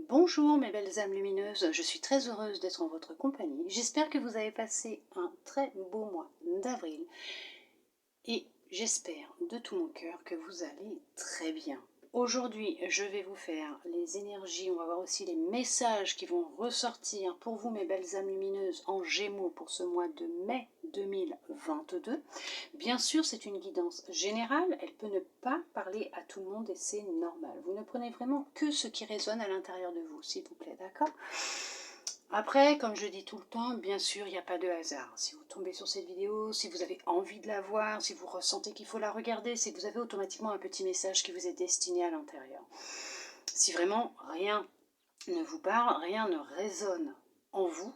Bonjour mes belles âmes lumineuses, je suis très heureuse d'être en votre compagnie. J'espère que vous avez passé un très beau mois d'avril et j'espère de tout mon cœur que vous allez très bien. Aujourd'hui, je vais vous faire les énergies, on va voir aussi les messages qui vont ressortir pour vous mes belles âmes lumineuses en Gémeaux pour ce mois de mai 2022. Bien sûr, c'est une guidance générale, elle peut ne pas parler à tout le monde et c'est normal. Vous ne prenez vraiment que ce qui résonne à l'intérieur de vous, s'il vous plaît, d'accord ? Après, comme je dis tout le temps, bien sûr, il n'y a pas de hasard. Si vous tombez sur cette vidéo, si vous avez envie de la voir, si vous ressentez qu'il faut la regarder, c'est que vous avez automatiquement un petit message qui vous est destiné à l'intérieur. Si vraiment rien ne vous parle, rien ne résonne en vous,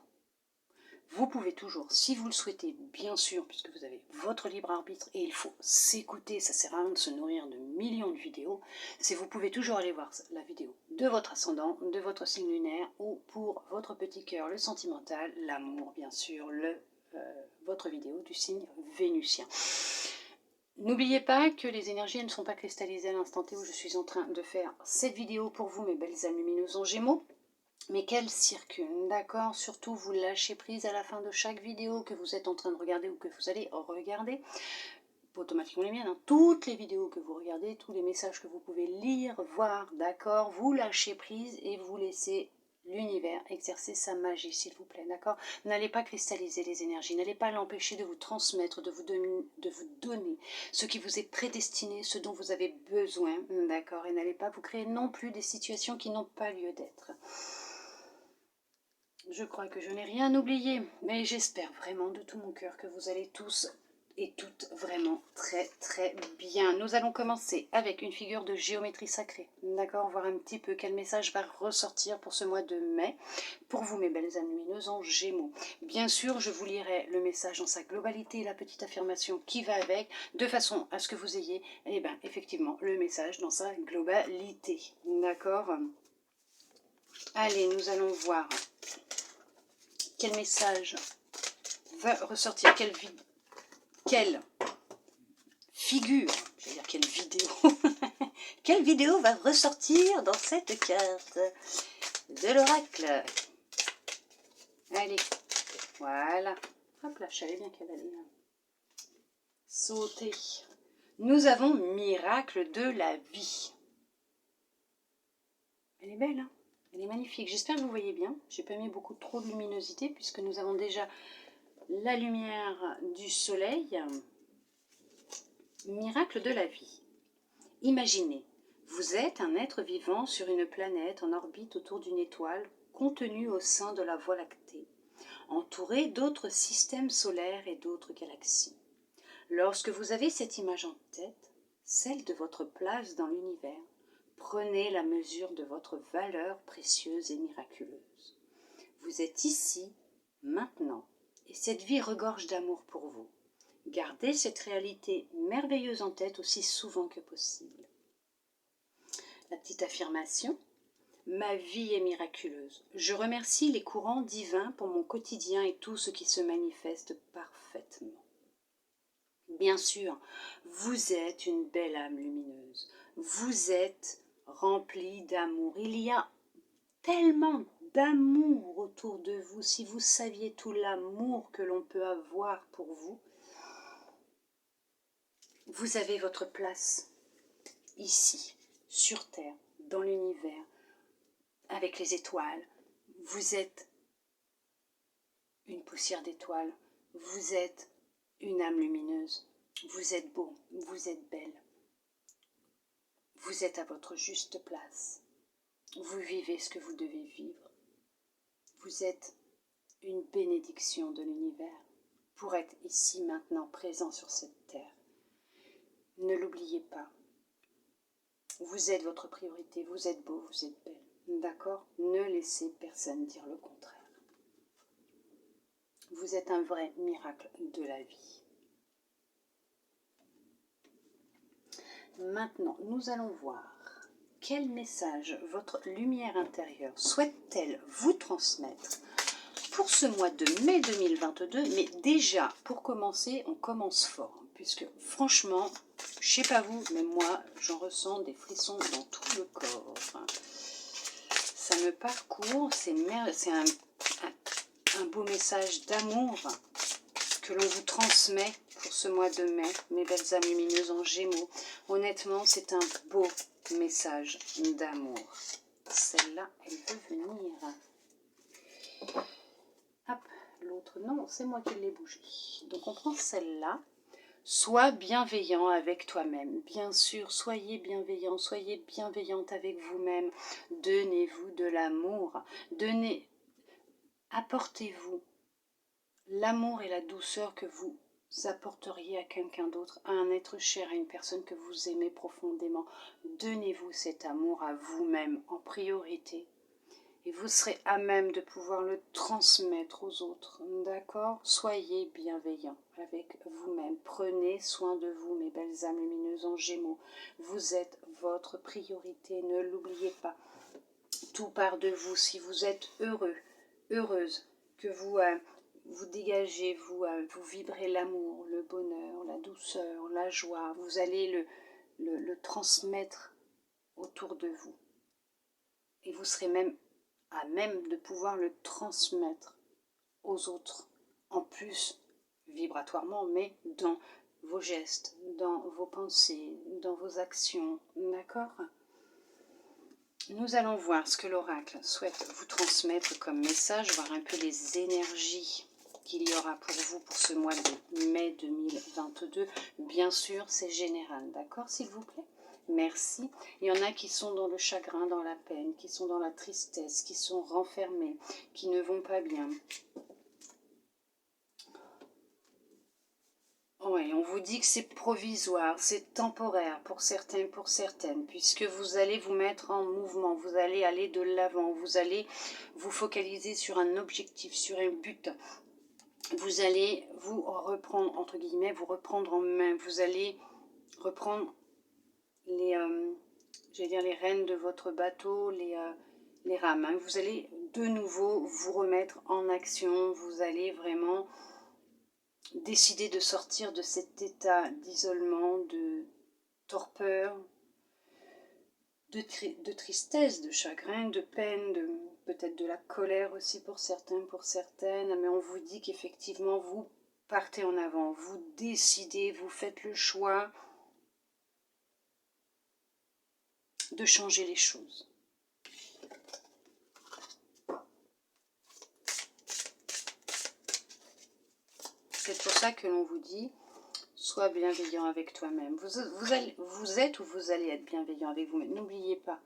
vous pouvez toujours, si vous le souhaitez, bien sûr, puisque vous avez votre libre arbitre et il faut s'écouter, ça sert à rien de se nourrir de millions de vidéos, c'est vous pouvez toujours aller voir la vidéo de votre ascendant, de votre signe lunaire ou pour votre petit cœur, le sentimental, l'amour, bien sûr, votre vidéo du signe vénusien. N'oubliez pas que les énergies ne sont pas cristallisées à l'instant T où je suis en train de faire cette vidéo pour vous, mes belles âmes lumineuses en Gémeaux. Mais qu'elle circule, d'accord? Surtout, vous lâchez prise à la fin de chaque vidéo que vous êtes en train de regarder ou que vous allez regarder. Automatiquement les miennes, hein. Toutes les vidéos que vous regardez, tous les messages que vous pouvez lire, voir, d'accord? Vous lâchez prise et vous laissez l'univers exercer sa magie, s'il vous plaît, d'accord? N'allez pas cristalliser les énergies, n'allez pas l'empêcher de vous transmettre, de vous donner ce qui vous est prédestiné, ce dont vous avez besoin, d'accord? Et n'allez pas vous créer non plus des situations qui n'ont pas lieu d'être. Je crois que je n'ai rien oublié, mais j'espère vraiment de tout mon cœur que vous allez tous et toutes vraiment très très bien. Nous allons commencer avec une figure de géométrie sacrée, d'accord? Voir un petit peu quel message va ressortir pour ce mois de mai, pour vous mes belles âmes lumineuses en Gémeaux. Bien sûr, je vous lirai le message dans sa globalité et la petite affirmation qui va avec, de façon à ce que vous ayez, effectivement, le message dans sa globalité, d'accord? Allez, nous allons voir quel message va ressortir, quelle figure, je vais dire quelle vidéo, quelle vidéo va ressortir dans cette carte de l'oracle. Allez, voilà, hop là, je savais bien qu'elle allait sauter. Nous avons miracle de la vie. Elle est belle, hein? Elle est magnifique. J'espère que vous voyez bien. J'ai pas mis beaucoup trop de luminosité puisque nous avons déjà la lumière du soleil. Miracle de la vie. Imaginez, vous êtes un être vivant sur une planète en orbite autour d'une étoile contenue au sein de la Voie lactée, entourée d'autres systèmes solaires et d'autres galaxies. Lorsque vous avez cette image en tête, celle de votre place dans l'univers, prenez la mesure de votre valeur précieuse et miraculeuse. Vous êtes ici, maintenant, et cette vie regorge d'amour pour vous. Gardez cette réalité merveilleuse en tête aussi souvent que possible. La petite affirmation, ma vie est miraculeuse. Je remercie les courants divins pour mon quotidien et tout ce qui se manifeste parfaitement. Bien sûr, vous êtes une belle âme lumineuse. Vous êtes rempli d'amour. Il y a tellement d'amour autour de vous. Si vous saviez tout l'amour que l'on peut avoir pour vous, vous avez votre place ici, sur Terre, dans l'univers, avec les étoiles. Vous êtes une poussière d'étoiles. Vous êtes une âme lumineuse. Vous êtes beau, vous êtes belle. Vous êtes à votre juste place. Vous vivez ce que vous devez vivre. Vous êtes une bénédiction de l'univers pour être ici maintenant présent sur cette terre. Ne l'oubliez pas. Vous êtes votre priorité, vous êtes beau, vous êtes belle. D'accord? Ne laissez personne dire le contraire. Vous êtes un vrai miracle de la vie. Maintenant, nous allons voir quel message votre lumière intérieure souhaite-t-elle vous transmettre pour ce mois de mai 2022. Mais déjà, pour commencer, on commence fort. Puisque franchement, je sais pas vous, mais moi, j'en ressens des frissons dans tout le corps. Ça me parcourt, c'est un beau message d'amour que l'on vous transmet pour ce mois de mai, mes belles âmes lumineuses en Gémeaux. Honnêtement, c'est un beau message d'amour. Celle-là, elle veut venir. Hop, l'autre, non, c'est moi qui l'ai bougé. Donc on prend celle-là. Sois bienveillant avec toi-même. Bien sûr, soyez bienveillant, soyez bienveillante avec vous-même. Donnez-vous de l'amour. Apportez-vous l'amour et la douceur que vous apporteriez à quelqu'un d'autre, à un être cher, à une personne que vous aimez profondément. Donnez-vous cet amour à vous-même en priorité. Et vous serez à même de pouvoir le transmettre aux autres, d'accord? Soyez bienveillants avec vous-même. Prenez soin de vous, mes belles âmes lumineuses en Gémeaux. Vous êtes votre priorité, ne l'oubliez pas. Tout part de vous. Si vous êtes heureux, heureuse, que vous dégagez, vous vibrez l'amour, le bonheur, la douceur, la joie, vous allez le transmettre autour de vous. Et vous serez même à même de pouvoir le transmettre aux autres, en plus vibratoirement, mais dans vos gestes, dans vos pensées, dans vos actions, d'accord? Nous allons voir ce que l'oracle souhaite vous transmettre comme message, voir un peu les énergies qu'il y aura pour vous pour ce mois de mai 2022. Bien sûr, c'est général, d'accord, s'il vous plaît? Merci. Il y en a qui sont dans le chagrin, dans la peine, qui sont dans la tristesse, qui sont renfermés, qui ne vont pas bien. Oui, on vous dit que c'est provisoire, c'est temporaire pour certains, pour certaines, puisque vous allez vous mettre en mouvement, vous allez aller de l'avant, vous allez vous focaliser sur un objectif, sur un but. Vous allez vous reprendre, entre guillemets, vous reprendre en main, vous allez reprendre les, j'allais dire les rênes de votre bateau, les rames. Hein. Vous allez de nouveau vous remettre en action, vous allez vraiment décider de sortir de cet état d'isolement, de torpeur, de tristesse, de chagrin, de peine, peut-être de la colère aussi pour certains, pour certaines, mais on vous dit qu'effectivement vous partez en avant, vous décidez, vous faites le choix de changer les choses. C'est pour ça que l'on vous dit, sois bienveillant avec toi-même. Vous êtes ou vous allez être bienveillant avec vous-même. N'oubliez pas,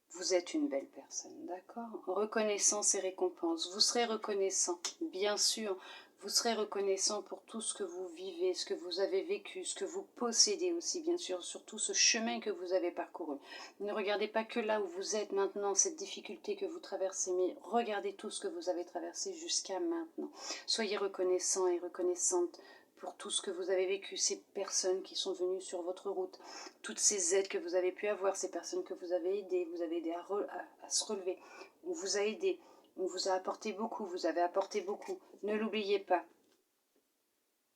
vous êtes une belle personne, d'accord? Reconnaissance et récompense. Vous serez reconnaissant, bien sûr. Vous serez reconnaissant pour tout ce que vous vivez, ce que vous avez vécu, ce que vous possédez aussi, bien sûr, sur tout ce chemin que vous avez parcouru. Ne regardez pas que là où vous êtes maintenant, cette difficulté que vous traversez, mais regardez tout ce que vous avez traversé jusqu'à maintenant. Soyez reconnaissant et reconnaissante pour tout ce que vous avez vécu, ces personnes qui sont venues sur votre route, toutes ces aides que vous avez pu avoir, ces personnes que vous avez aidées à se relever. On vous a aidé, on vous a apporté beaucoup, vous avez apporté beaucoup. Ne l'oubliez pas.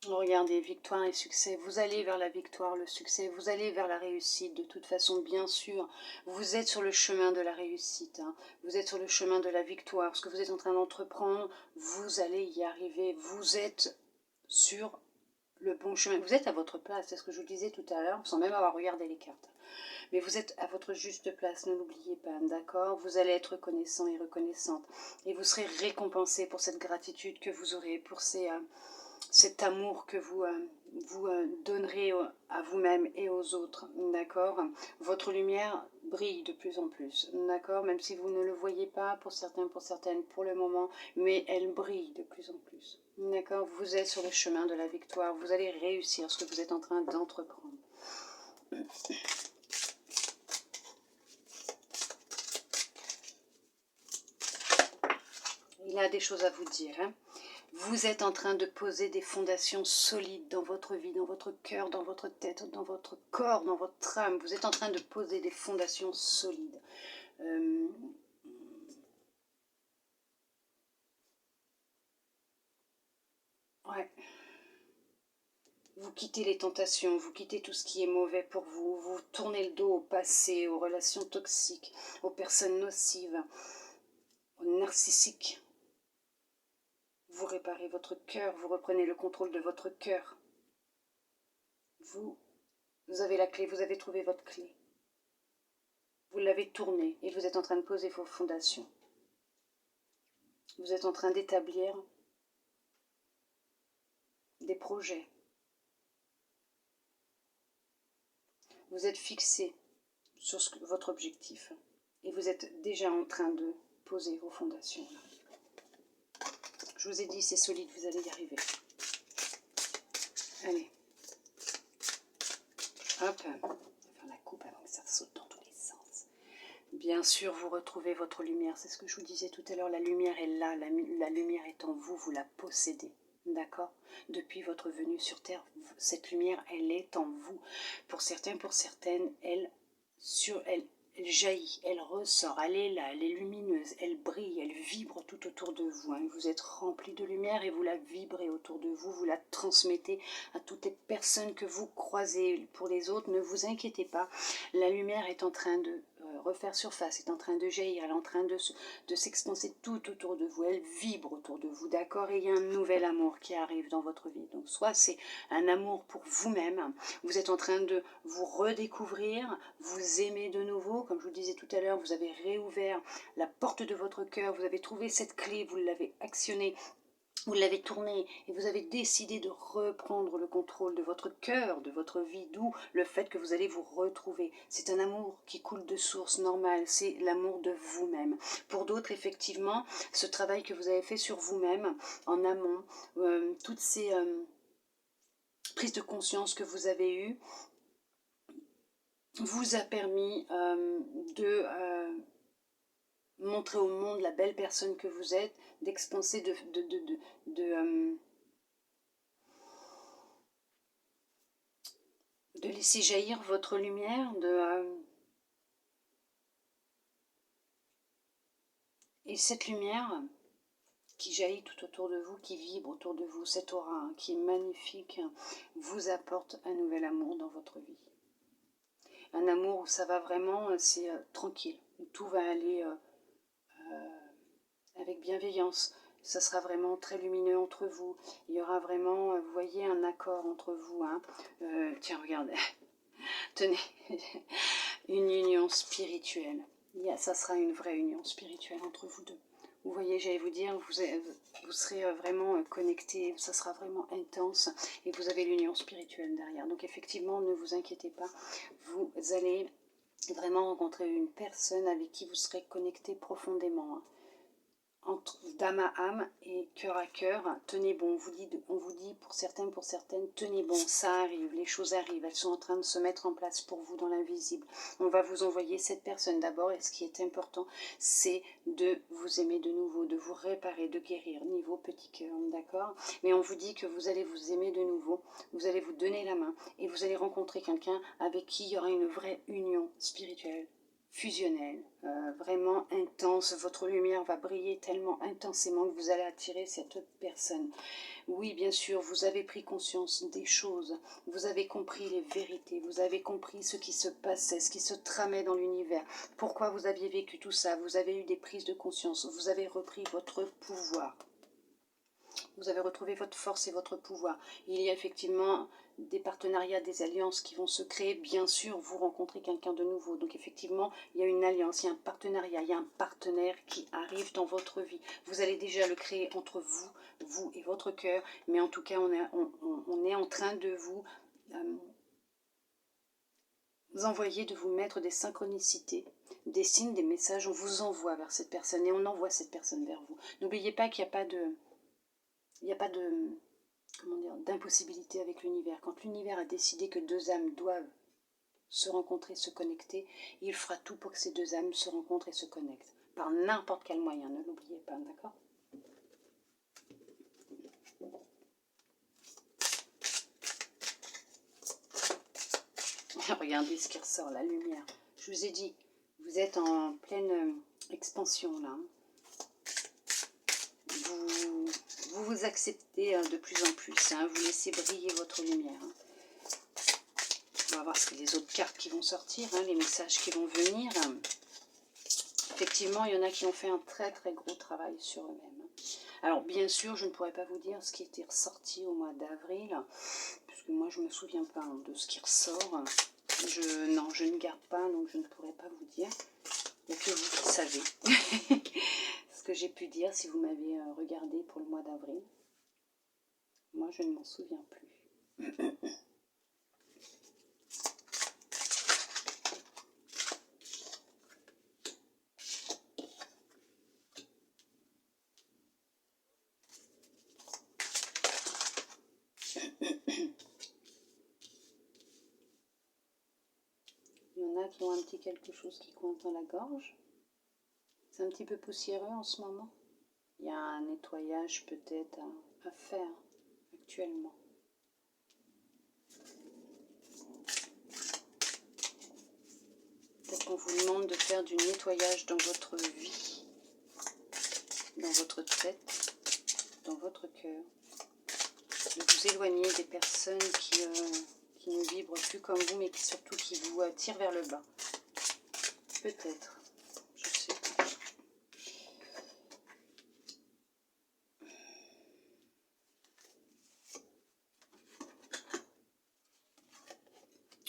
Regardez, victoire et succès. Vous allez vers la victoire, le succès. Vous allez vers la réussite. De toute façon, bien sûr, vous êtes sur le chemin de la réussite. Hein. Vous êtes sur le chemin de la victoire. Ce que vous êtes en train d'entreprendre, vous allez y arriver. Vous êtes sur le bon chemin. Vous êtes à votre place, c'est ce que je vous disais tout à l'heure, sans même avoir regardé les cartes. Mais vous êtes à votre juste place, ne l'oubliez pas, d'accord? Vous allez être reconnaissant et reconnaissante. Et vous serez récompensé pour cette gratitude que vous aurez, pour cet amour que vous donnerez à vous-même et aux autres, d'accord? Votre lumière brille de plus en plus, d'accord? Même si vous ne le voyez pas, pour certains, pour certaines, pour le moment, mais elle brille de plus en plus, d'accord? Vous êtes sur le chemin de la victoire, vous allez réussir ce que vous êtes en train d'entreprendre. Il a des choses à vous dire, hein? Vous êtes en train de poser des fondations solides dans votre vie, dans votre cœur, dans votre tête, dans votre corps, dans votre âme. Vous êtes en train de poser des fondations solides. Ouais. Vous quittez les tentations, vous quittez tout ce qui est mauvais pour vous, vous tournez le dos au passé, aux relations toxiques, aux personnes nocives, aux narcissiques. Vous réparez votre cœur, vous reprenez le contrôle de votre cœur. Vous avez la clé, vous avez trouvé votre clé. Vous l'avez tournée et vous êtes en train de poser vos fondations. Vous êtes en train d'établir des projets. Vous êtes fixé sur votre objectif et vous êtes déjà en train de poser vos fondations. Je vous ai dit, c'est solide, vous allez y arriver. Allez. Hop. On va faire la coupe avant que ça saute dans tous les sens. Bien sûr, vous retrouvez votre lumière. C'est ce que je vous disais tout à l'heure. La lumière est là. La lumière est en vous. Vous la possédez. D'accord? Depuis votre venue sur Terre, cette lumière, elle est en vous. Pour certains, pour certaines, elle jaillit, elle ressort, elle est là, elle est lumineuse, elle brille, elle vibre tout autour de vous. Hein. Vous êtes rempli de lumière et vous la vibrez autour de vous, vous la transmettez à toutes les personnes que vous croisez. Pour les autres, ne vous inquiétez pas, la lumière est en train de refaire surface, est en train de jaillir, elle est en train de s'expanser tout autour de vous, elle vibre autour de vous, d'accord? Et il y a un nouvel amour qui arrive dans votre vie. Donc soit c'est un amour pour vous-même, vous êtes en train de vous redécouvrir, vous aimer de nouveau, comme je vous le disais tout à l'heure, vous avez réouvert la porte de votre cœur, vous avez trouvé cette clé, vous l'avez actionnée, vous l'avez tournée et vous avez décidé de reprendre le contrôle de votre cœur, de votre vie, d'où le fait que vous allez vous retrouver. C'est un amour qui coule de source normale, c'est l'amour de vous-même. Pour d'autres, effectivement, ce travail que vous avez fait sur vous-même, en amont, toutes ces prises de conscience que vous avez eues, vous a permis de montrer au monde la belle personne que vous êtes, d'expanser, de laisser jaillir votre lumière, et cette lumière qui jaillit tout autour de vous, qui vibre autour de vous, cette aura hein, qui est magnifique, vous apporte un nouvel amour dans votre vie. Un amour où ça va vraiment, c'est tranquille, où tout va aller avec bienveillance. Ça sera vraiment très lumineux entre vous. Il y aura vraiment, vous voyez, un accord entre vous. Hein. Tiens, regardez. Tenez, une union spirituelle. Ça sera une vraie union spirituelle entre vous deux. Vous voyez, j'allais vous dire, vous serez vraiment connectés, ça sera vraiment intense et vous avez l'union spirituelle derrière. Donc effectivement, ne vous inquiétez pas, vous allez vraiment rencontrer une personne avec qui vous serez connecté profondément. Hein. Entre d'âme à âme et cœur à cœur, tenez bon, on vous dit pour certains, pour certaines, tenez bon, ça arrive, les choses arrivent, elles sont en train de se mettre en place pour vous dans l'invisible. On va vous envoyer cette personne d'abord et ce qui est important, c'est de vous aimer de nouveau, de vous réparer, de guérir, niveau petit cœur, d'accord? Mais on vous dit que vous allez vous aimer de nouveau, vous allez vous donner la main et vous allez rencontrer quelqu'un avec qui il y aura une vraie union spirituelle, fusionnelle, vraiment intense. Votre lumière va briller tellement intensément que vous allez attirer cette personne. Oui, bien sûr, vous avez pris conscience des choses, vous avez compris les vérités, vous avez compris ce qui se passait, ce qui se tramait dans l'univers, pourquoi vous aviez vécu tout ça, vous avez eu des prises de conscience, vous avez repris votre pouvoir. Vous avez retrouvé votre force et votre pouvoir. Il y a effectivement des partenariats, des alliances qui vont se créer. Bien sûr, vous rencontrez quelqu'un de nouveau. Donc effectivement, il y a une alliance, il y a un partenariat, il y a un partenaire qui arrive dans votre vie. Vous allez déjà le créer entre vous et votre cœur. Mais en tout cas, on est en train de vous envoyer, de vous mettre des synchronicités, des signes, des messages. On vous envoie vers cette personne et on envoie cette personne vers vous. N'oubliez pas qu'il n'y a pas de... Il n'y a pas de, comment dire, d'impossibilité avec l'univers. Quand l'univers a décidé que deux âmes doivent se rencontrer, se connecter, il fera tout pour que ces deux âmes se rencontrent et se connectent. Par n'importe quel moyen, ne l'oubliez pas, d'accord? Regardez ce qui ressort, la lumière. Je vous ai dit, vous êtes en pleine expansion là. vous acceptez de plus en plus, hein, vous laissez briller votre lumière. Hein. On va voir les autres cartes qui vont sortir, hein, les messages qui vont venir. Effectivement, il y en a qui ont fait un très très gros travail sur eux-mêmes. Alors bien sûr, je ne pourrais pas vous dire ce qui était ressorti au mois d'avril, puisque moi je ne me souviens pas de ce qui ressort. Non, je ne garde pas, donc je ne pourrais pas vous dire. Il n'y a que vous qui savez ce que j'ai pu dire si vous m'avez regardé pour le mois d'avril. Moi, je ne m'en souviens plus. Il y en a qui ont un petit quelque chose qui coince dans la gorge. C'est un petit peu poussiéreux en ce moment. Il y a un nettoyage peut-être à faire actuellement. Peut-être qu'on vous demande de faire du nettoyage dans votre vie, dans votre tête, dans votre cœur. De vous éloigner des personnes qui ne vibrent plus comme vous, mais surtout qui vous tirent vers le bas. Peut-être, je sais pas.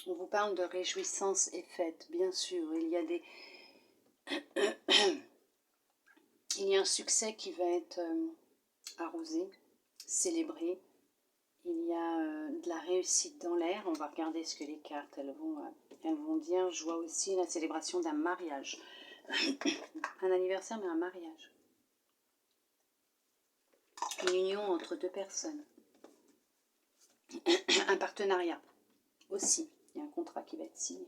On vous parle de réjouissance et fête, bien sûr. Il y a il y a un succès qui va être arrosé, célébré. Il y a de la réussite dans l'air. On va regarder ce que les cartes elles vont dire. Je vois aussi la célébration d'un mariage. Un anniversaire, mais un mariage. Une union entre deux personnes. Un partenariat aussi. Il y a un contrat qui va être signé.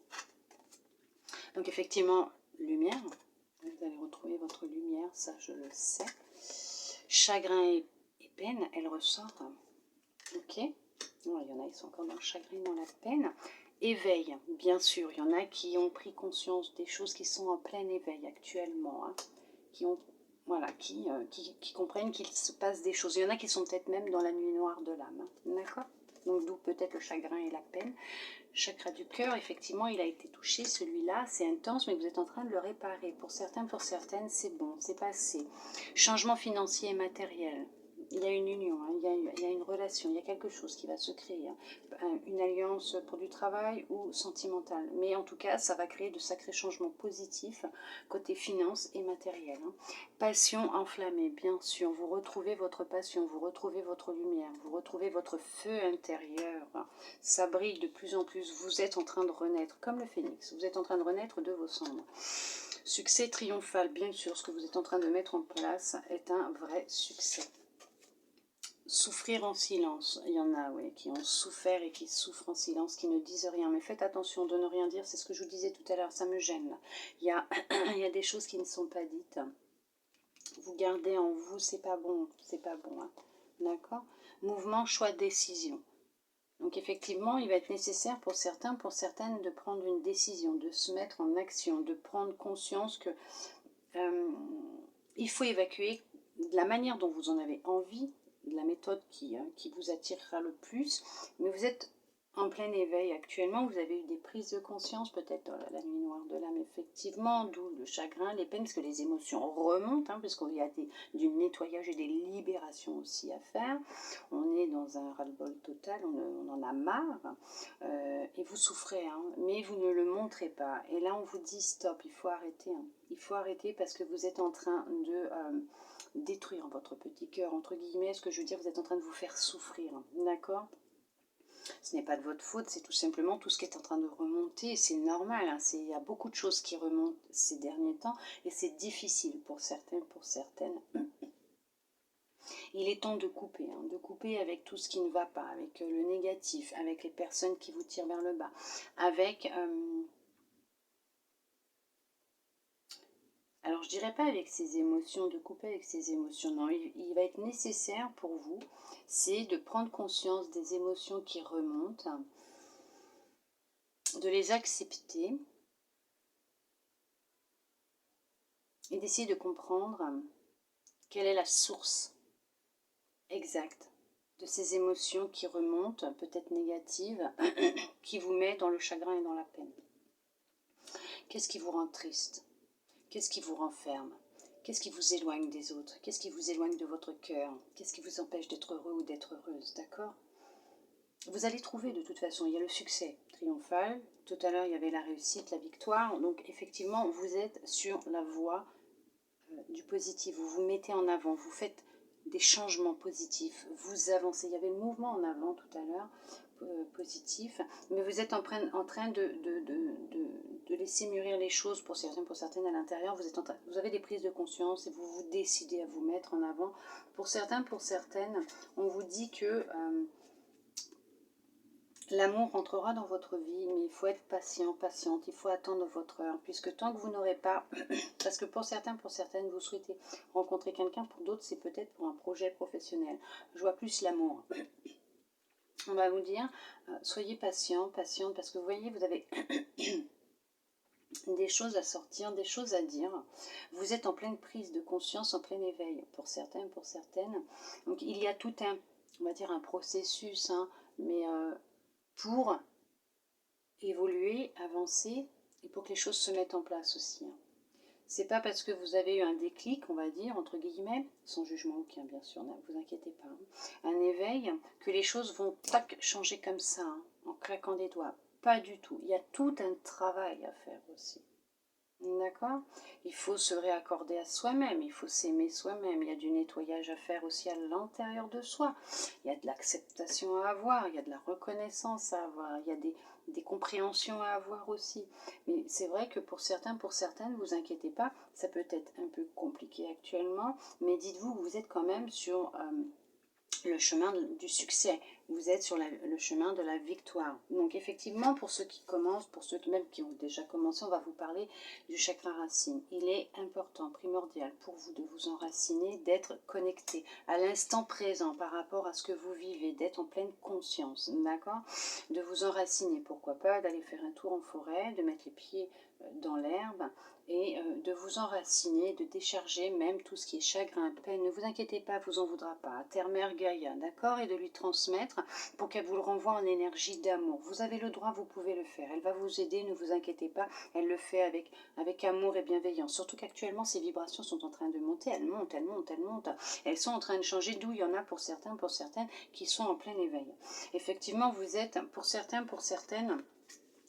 Donc effectivement, lumière. Vous allez retrouver votre lumière, ça je le sais. Chagrin et peine, elle ressort. Ok. Non, il y en a, ils sont encore dans le chagrin, dans la peine. Éveil, bien sûr. Il y en a qui ont pris conscience des choses qui sont en plein éveil actuellement. Hein, qui ont, voilà, qui comprennent qu'il se passe des choses. Il y en a qui sont peut-être même dans la nuit noire de l'âme. Hein, d'accord. Donc d'où peut-être le chagrin et la peine. Chakra du cœur, effectivement, il a été touché, celui-là, c'est intense, mais vous êtes en train de le réparer. Pour certains, pour certaines, c'est bon, c'est passé. Changement financier et matériel. Il y a une union, hein, il y a une relation, il y a quelque chose qui va se créer. Hein, une alliance pour du travail ou sentimentale. Mais en tout cas, ça va créer de sacrés changements positifs côté finance et matériel. Hein. Passion enflammée, bien sûr. Vous retrouvez votre passion, vous retrouvez votre lumière, vous retrouvez votre feu intérieur. Hein. Ça brille de plus en plus. Vous êtes en train de renaître, comme le phénix. Vous êtes en train de renaître de vos cendres. Succès triomphal, bien sûr. Ce que vous êtes en train de mettre en place est un vrai succès. Souffrir en silence. Il y en a, oui, qui ont souffert et qui souffrent en silence, qui ne disent rien. Mais faites attention de ne rien dire. C'est ce que je vous disais tout à l'heure. Ça me gêne. Là. Il y a des choses qui ne sont pas dites. Vous gardez en vous. C'est pas bon. C'est pas bon. Hein. D'accord. Mouvement, choix, décision. Donc effectivement, il va être nécessaire pour certains, pour certaines, de prendre une décision, de se mettre en action, de prendre conscience que il faut évacuer de la manière dont vous en avez envie, de la méthode qui vous attirera le plus, mais vous êtes en plein éveil actuellement, vous avez eu des prises de conscience, peut-être dans la nuit noire de l'âme, effectivement, d'où le chagrin, les peines, parce que les émotions remontent, hein, parce qu'il y a du nettoyage et des libérations aussi à faire. On est dans un ras-le-bol total, on en a marre, et vous souffrez, hein, mais vous ne le montrez pas. Et là, on vous dit stop, il faut arrêter. Hein. Il faut arrêter parce que vous êtes en train de détruire votre petit cœur, entre guillemets. Ce que je veux dire, vous êtes en train de vous faire souffrir, hein, d'accord ? Ce n'est pas de votre faute, c'est tout simplement tout ce qui est en train de remonter. C'est normal, hein, il y a beaucoup de choses qui remontent ces derniers temps et c'est difficile pour certains, pour certaines. Il est temps de couper avec tout ce qui ne va pas, avec le négatif, avec les personnes qui vous tirent vers le bas, avec... alors je dirais pas avec ses émotions, de couper avec ses émotions, non, il va être nécessaire pour vous, c'est de prendre conscience des émotions qui remontent, de les accepter et d'essayer de comprendre quelle est la source exact de ces émotions qui remontent, peut-être négatives, qui vous met dans le chagrin et dans la peine. Qu'est-ce qui vous rend triste? Qu'est-ce qui vous renferme? Qu'est-ce qui vous éloigne des autres? Qu'est-ce qui vous éloigne de votre cœur? Qu'est-ce qui vous empêche d'être heureux ou d'être heureuse? D'accord? Vous allez trouver de toute façon, il y a le succès triomphal, tout à l'heure il y avait la réussite, la victoire, donc effectivement vous êtes sur la voie du positif, vous vous mettez en avant, vous faites des changements positifs, vous avancez, il y avait le mouvement en avant tout à l'heure, positif, mais vous êtes en train de laisser mûrir les choses pour certains, pour certaines à l'intérieur, vous avez des prises de conscience et vous vous décidez à vous mettre en avant. Pour certains, pour certaines, on vous dit que l'amour entrera dans votre vie, mais il faut être patient, patiente, il faut attendre votre heure, puisque tant que vous n'aurez pas, parce que pour certains, pour certaines, vous souhaitez rencontrer quelqu'un, pour d'autres, c'est peut-être pour un projet professionnel. Je vois plus l'amour. On va vous dire, soyez patient, patiente, parce que vous voyez, vous avez des choses à sortir, des choses à dire. Vous êtes en pleine prise de conscience, en plein éveil, pour certains, pour certaines. Donc il y a tout un, on va dire, un processus, hein, mais pour évoluer, avancer, et pour que les choses se mettent en place aussi. C'est pas parce que vous avez eu un déclic, on va dire, entre guillemets, sans jugement aucun bien sûr, ne vous inquiétez pas, un éveil, que les choses vont tac, changer comme ça, hein, en claquant des doigts. Pas du tout. Il y a tout un travail à faire aussi. D'accord? Il faut se réaccorder à soi-même, il faut s'aimer soi-même, il y a du nettoyage à faire aussi à l'intérieur de soi, il y a de l'acceptation à avoir, il y a de la reconnaissance à avoir, il y a des compréhensions à avoir aussi. Mais c'est vrai que pour certains, pour certaines, ne vous inquiétez pas, ça peut être un peu compliqué actuellement, mais dites-vous que vous êtes quand même sur le chemin du succès, vous êtes sur le chemin de la victoire. Donc effectivement, pour ceux qui commencent, pour ceux même qui ont déjà commencé, on va vous parler du chakra racine. Il est important, primordial pour vous de vous enraciner, d'être connecté à l'instant présent par rapport à ce que vous vivez, d'être en pleine conscience, d'accord? De vous enraciner, pourquoi pas, d'aller faire un tour en forêt, de mettre les pieds dans l'herbe, et de vous enraciner, de décharger même tout ce qui est chagrin, peine. Ne vous inquiétez pas, vous en voudra pas. Terre-Mère Gaïa, d'accord? Et de lui transmettre pour qu'elle vous le renvoie en énergie d'amour. Vous avez le droit, vous pouvez le faire. Elle va vous aider, ne vous inquiétez pas. Elle le fait avec amour et bienveillance. Surtout qu'actuellement, ces vibrations sont en train de monter. Elles montent, elles montent, elles montent. Elles sont en train de changer, d'où il y en a pour certains, pour certaines qui sont en plein éveil. Effectivement, vous êtes, pour certains, pour certaines,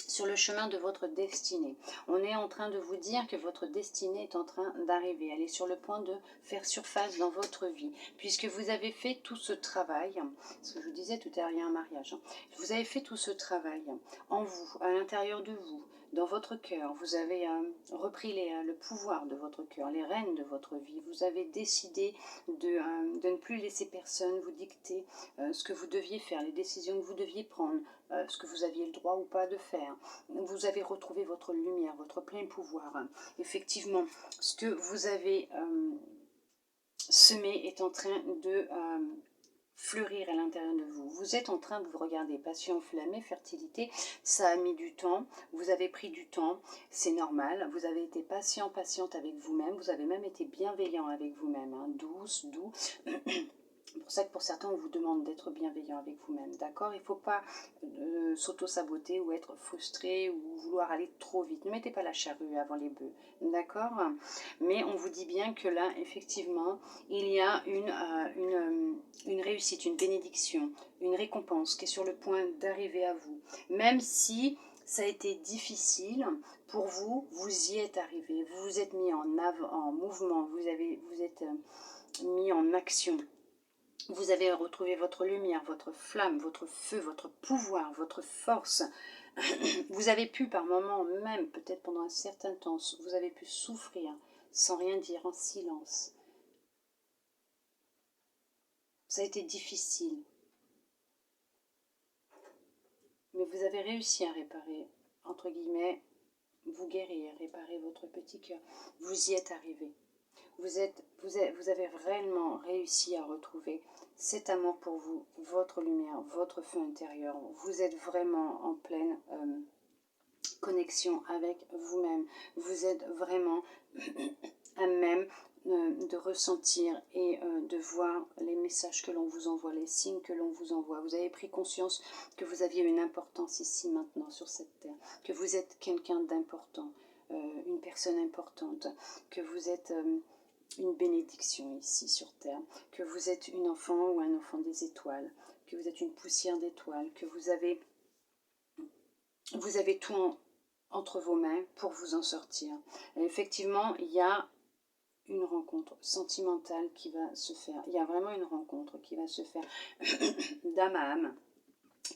sur le chemin de votre destinée. On est en train de vous dire que votre destinée est en train d'arriver. Elle est sur le point de faire surface dans votre vie. Puisque vous avez fait tout ce travail, ce que je vous disais tout à l'heure, il y a un mariage. Vous avez fait tout ce travail en vous, à l'intérieur de vous, dans votre cœur. Vous avez repris le pouvoir de votre cœur, les rênes de votre vie. Vous avez décidé de ne plus laisser personne vous dicter ce que vous deviez faire, les décisions que vous deviez prendre, ce que vous aviez le droit ou pas de faire. Vous avez retrouvé votre lumière, votre plein pouvoir. Effectivement, ce que vous avez semé est en train de fleurir à l'intérieur de vous. Vous êtes en train de vous regarder, passion enflammée, fertilité, ça a mis du temps, vous avez pris du temps, c'est normal, vous avez été patient, patiente avec vous-même, vous avez même été bienveillant avec vous-même, hein, douce, doux. C'est pour ça que pour certains, on vous demande d'être bienveillant avec vous-même, d'accord? Il ne faut pas s'auto-saboter ou être frustré ou vouloir aller trop vite. Ne mettez pas la charrue avant les bœufs, d'accord? Mais on vous dit bien que là, effectivement, il y a une réussite, une bénédiction, une récompense qui est sur le point d'arriver à vous. Même si ça a été difficile pour vous, vous y êtes arrivé, vous vous êtes mis en mouvement, vous êtes mis en action. Vous avez retrouvé votre lumière, votre flamme, votre feu, votre pouvoir, votre force. Vous avez pu par moments, même peut-être pendant un certain temps, vous avez pu souffrir sans rien dire, en silence. Ça a été difficile. Mais vous avez réussi à réparer, entre guillemets, vous guérir, réparer votre petit cœur. Vous y êtes arrivé. Vous avez réellement réussi à retrouver cet amour pour vous, votre lumière, votre feu intérieur. Vous êtes vraiment en pleine connexion avec vous-même. Vous êtes vraiment à même de ressentir et de voir les messages que l'on vous envoie, les signes que l'on vous envoie. Vous avez pris conscience que vous aviez une importance ici maintenant sur cette terre, que vous êtes quelqu'un d'important, une personne importante, que vous êtes une bénédiction ici sur terre, que vous êtes une enfant ou un enfant des étoiles, que vous êtes une poussière d'étoiles, que vous avez tout entre vos mains pour vous en sortir. Et effectivement, il y a une rencontre sentimentale qui va se faire. Il y a vraiment une rencontre qui va se faire d'âme à âme,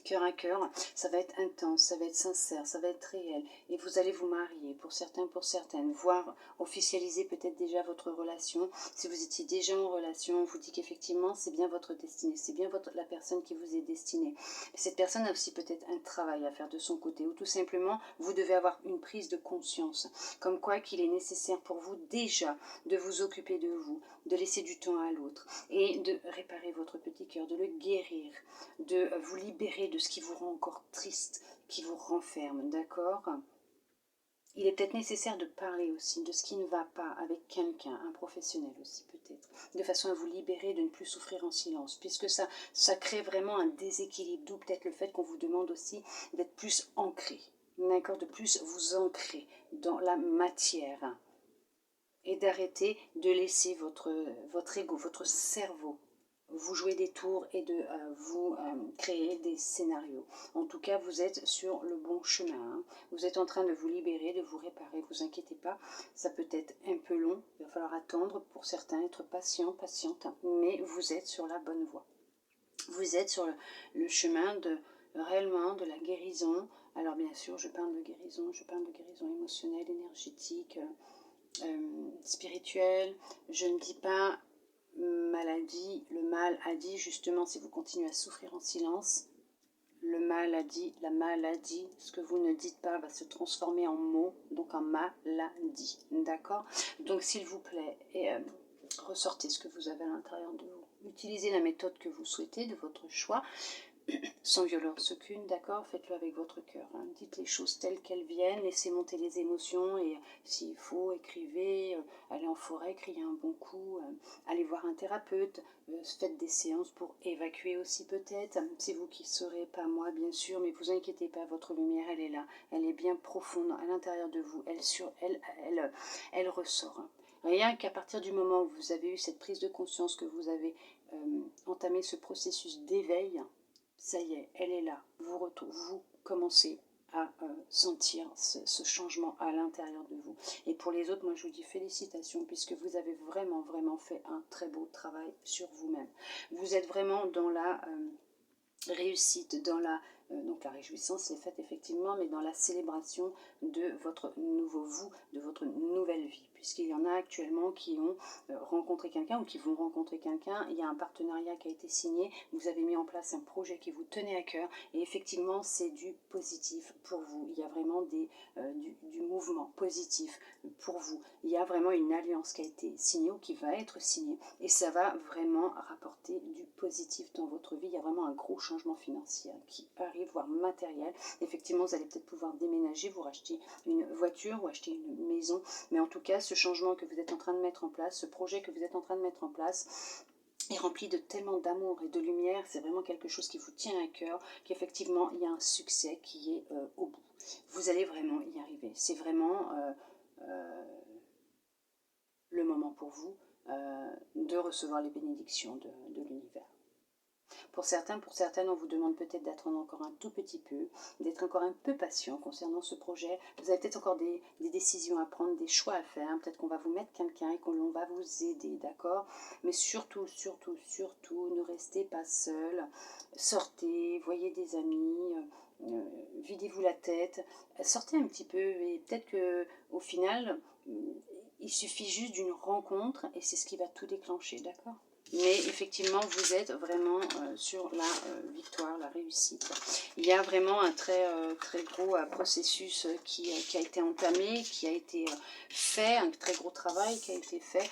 cœur à cœur. Ça va être intense, ça va être sincère, ça va être réel. Et vous allez vous marier, pour certains, pour certaines, voire officialiser peut-être déjà votre relation. Si vous étiez déjà en relation, on vous dit qu'effectivement, c'est bien votre destinée, c'est bien la personne qui vous est destinée. Cette personne a aussi peut-être un travail à faire de son côté, ou tout simplement, vous devez avoir une prise de conscience, comme quoi qu'il est nécessaire pour vous déjà de vous occuper de vous, de laisser du temps à l'autre, et de réparer votre petit cœur, de le guérir, de vous libérer de ce qui vous rend encore triste, qui vous renferme, d'accord? Il est peut-être nécessaire de parler aussi de ce qui ne va pas avec quelqu'un, un professionnel aussi peut-être, de façon à vous libérer, de ne plus souffrir en silence, puisque ça crée vraiment un déséquilibre, d'où peut-être le fait qu'on vous demande aussi d'être plus ancré, d'accord? De plus vous ancrer dans la matière et d'arrêter de laisser votre ego, votre cerveau vous jouer des tours et de vous créer des scénarios. En tout cas, vous êtes sur le bon chemin. Hein. Vous êtes en train de vous libérer, de vous réparer. Vous inquiétez pas, ça peut être un peu long. Il va falloir attendre pour certains, être patient, patiente. Mais vous êtes sur la bonne voie. Vous êtes sur le chemin de réellement de la guérison. Alors bien sûr, je parle de guérison émotionnelle, énergétique, spirituelle. Je ne dis pas maladie, le mal a dit justement, si vous continuez à souffrir en silence, le mal a dit, la maladie, ce que vous ne dites pas va se transformer en mot, donc en maladie, d'accord? Donc s'il vous plaît, ressortez ce que vous avez à l'intérieur de vous. Utilisez la méthode que vous souhaitez, de votre choix, sans violence aucune, d'accord? Faites-le avec votre cœur. Hein. Dites les choses telles qu'elles viennent, laissez monter les émotions et s'il faut, écrivez, allez en forêt, criez un bon coup, allez voir un thérapeute, faites des séances pour évacuer aussi peut-être. C'est vous qui saurez, pas moi bien sûr, mais vous inquiétez pas, votre lumière elle est là, elle est bien profonde à l'intérieur de vous, elle ressort. Hein. Rien qu'à partir du moment où vous avez eu cette prise de conscience, que vous avez entamé ce processus d'éveil, ça y est, elle est là. Vous commencez à sentir ce changement à l'intérieur de vous. Et pour les autres, moi je vous dis félicitations, puisque vous avez vraiment, vraiment fait un très beau travail sur vous-même. Vous êtes vraiment dans la réussite, dans donc la réjouissance est faite effectivement, mais dans la célébration de votre nouveau vous, de votre nouvelle vie, puisqu'il y en a actuellement qui ont rencontré quelqu'un ou qui vont rencontrer quelqu'un. Il y a un partenariat qui a été signé, vous avez mis en place un projet qui vous tenait à cœur, et effectivement c'est du positif pour vous. Il y a vraiment du mouvement positif pour vous. Il y a vraiment une alliance qui a été signée ou qui va être signée, et ça va vraiment rapporter du positif dans votre vie. Il y a vraiment un gros changement financier qui arrive, voire matériel. Effectivement, vous allez peut-être pouvoir déménager, vous racheter une voiture ou acheter une maison, mais en tout cas, ce changement que vous êtes en train de mettre en place, ce projet que vous êtes en train de mettre en place, est rempli de tellement d'amour et de lumière. C'est vraiment quelque chose qui vous tient à cœur, qu'effectivement, il y a un succès qui est au bout. Vous allez vraiment y arriver. C'est vraiment le moment pour vous de recevoir les bénédictions de l'univers. Pour certains, pour certaines, on vous demande peut-être d'attendre encore un tout petit peu, d'être encore un peu patient concernant ce projet. Vous avez peut-être encore des décisions à prendre, des choix à faire. Peut-être qu'on va vous mettre quelqu'un et qu'on va vous aider, d'accord? Mais surtout, surtout, surtout, ne restez pas seul. Sortez, voyez des amis, videz-vous la tête. Sortez un petit peu et peut-être qu'au final, il suffit juste d'une rencontre et c'est ce qui va tout déclencher, d'accord? Mais effectivement, vous êtes vraiment sur la victoire, la réussite. Il y a vraiment un très gros processus qui a été entamé, qui a été fait, un très gros travail qui a été fait.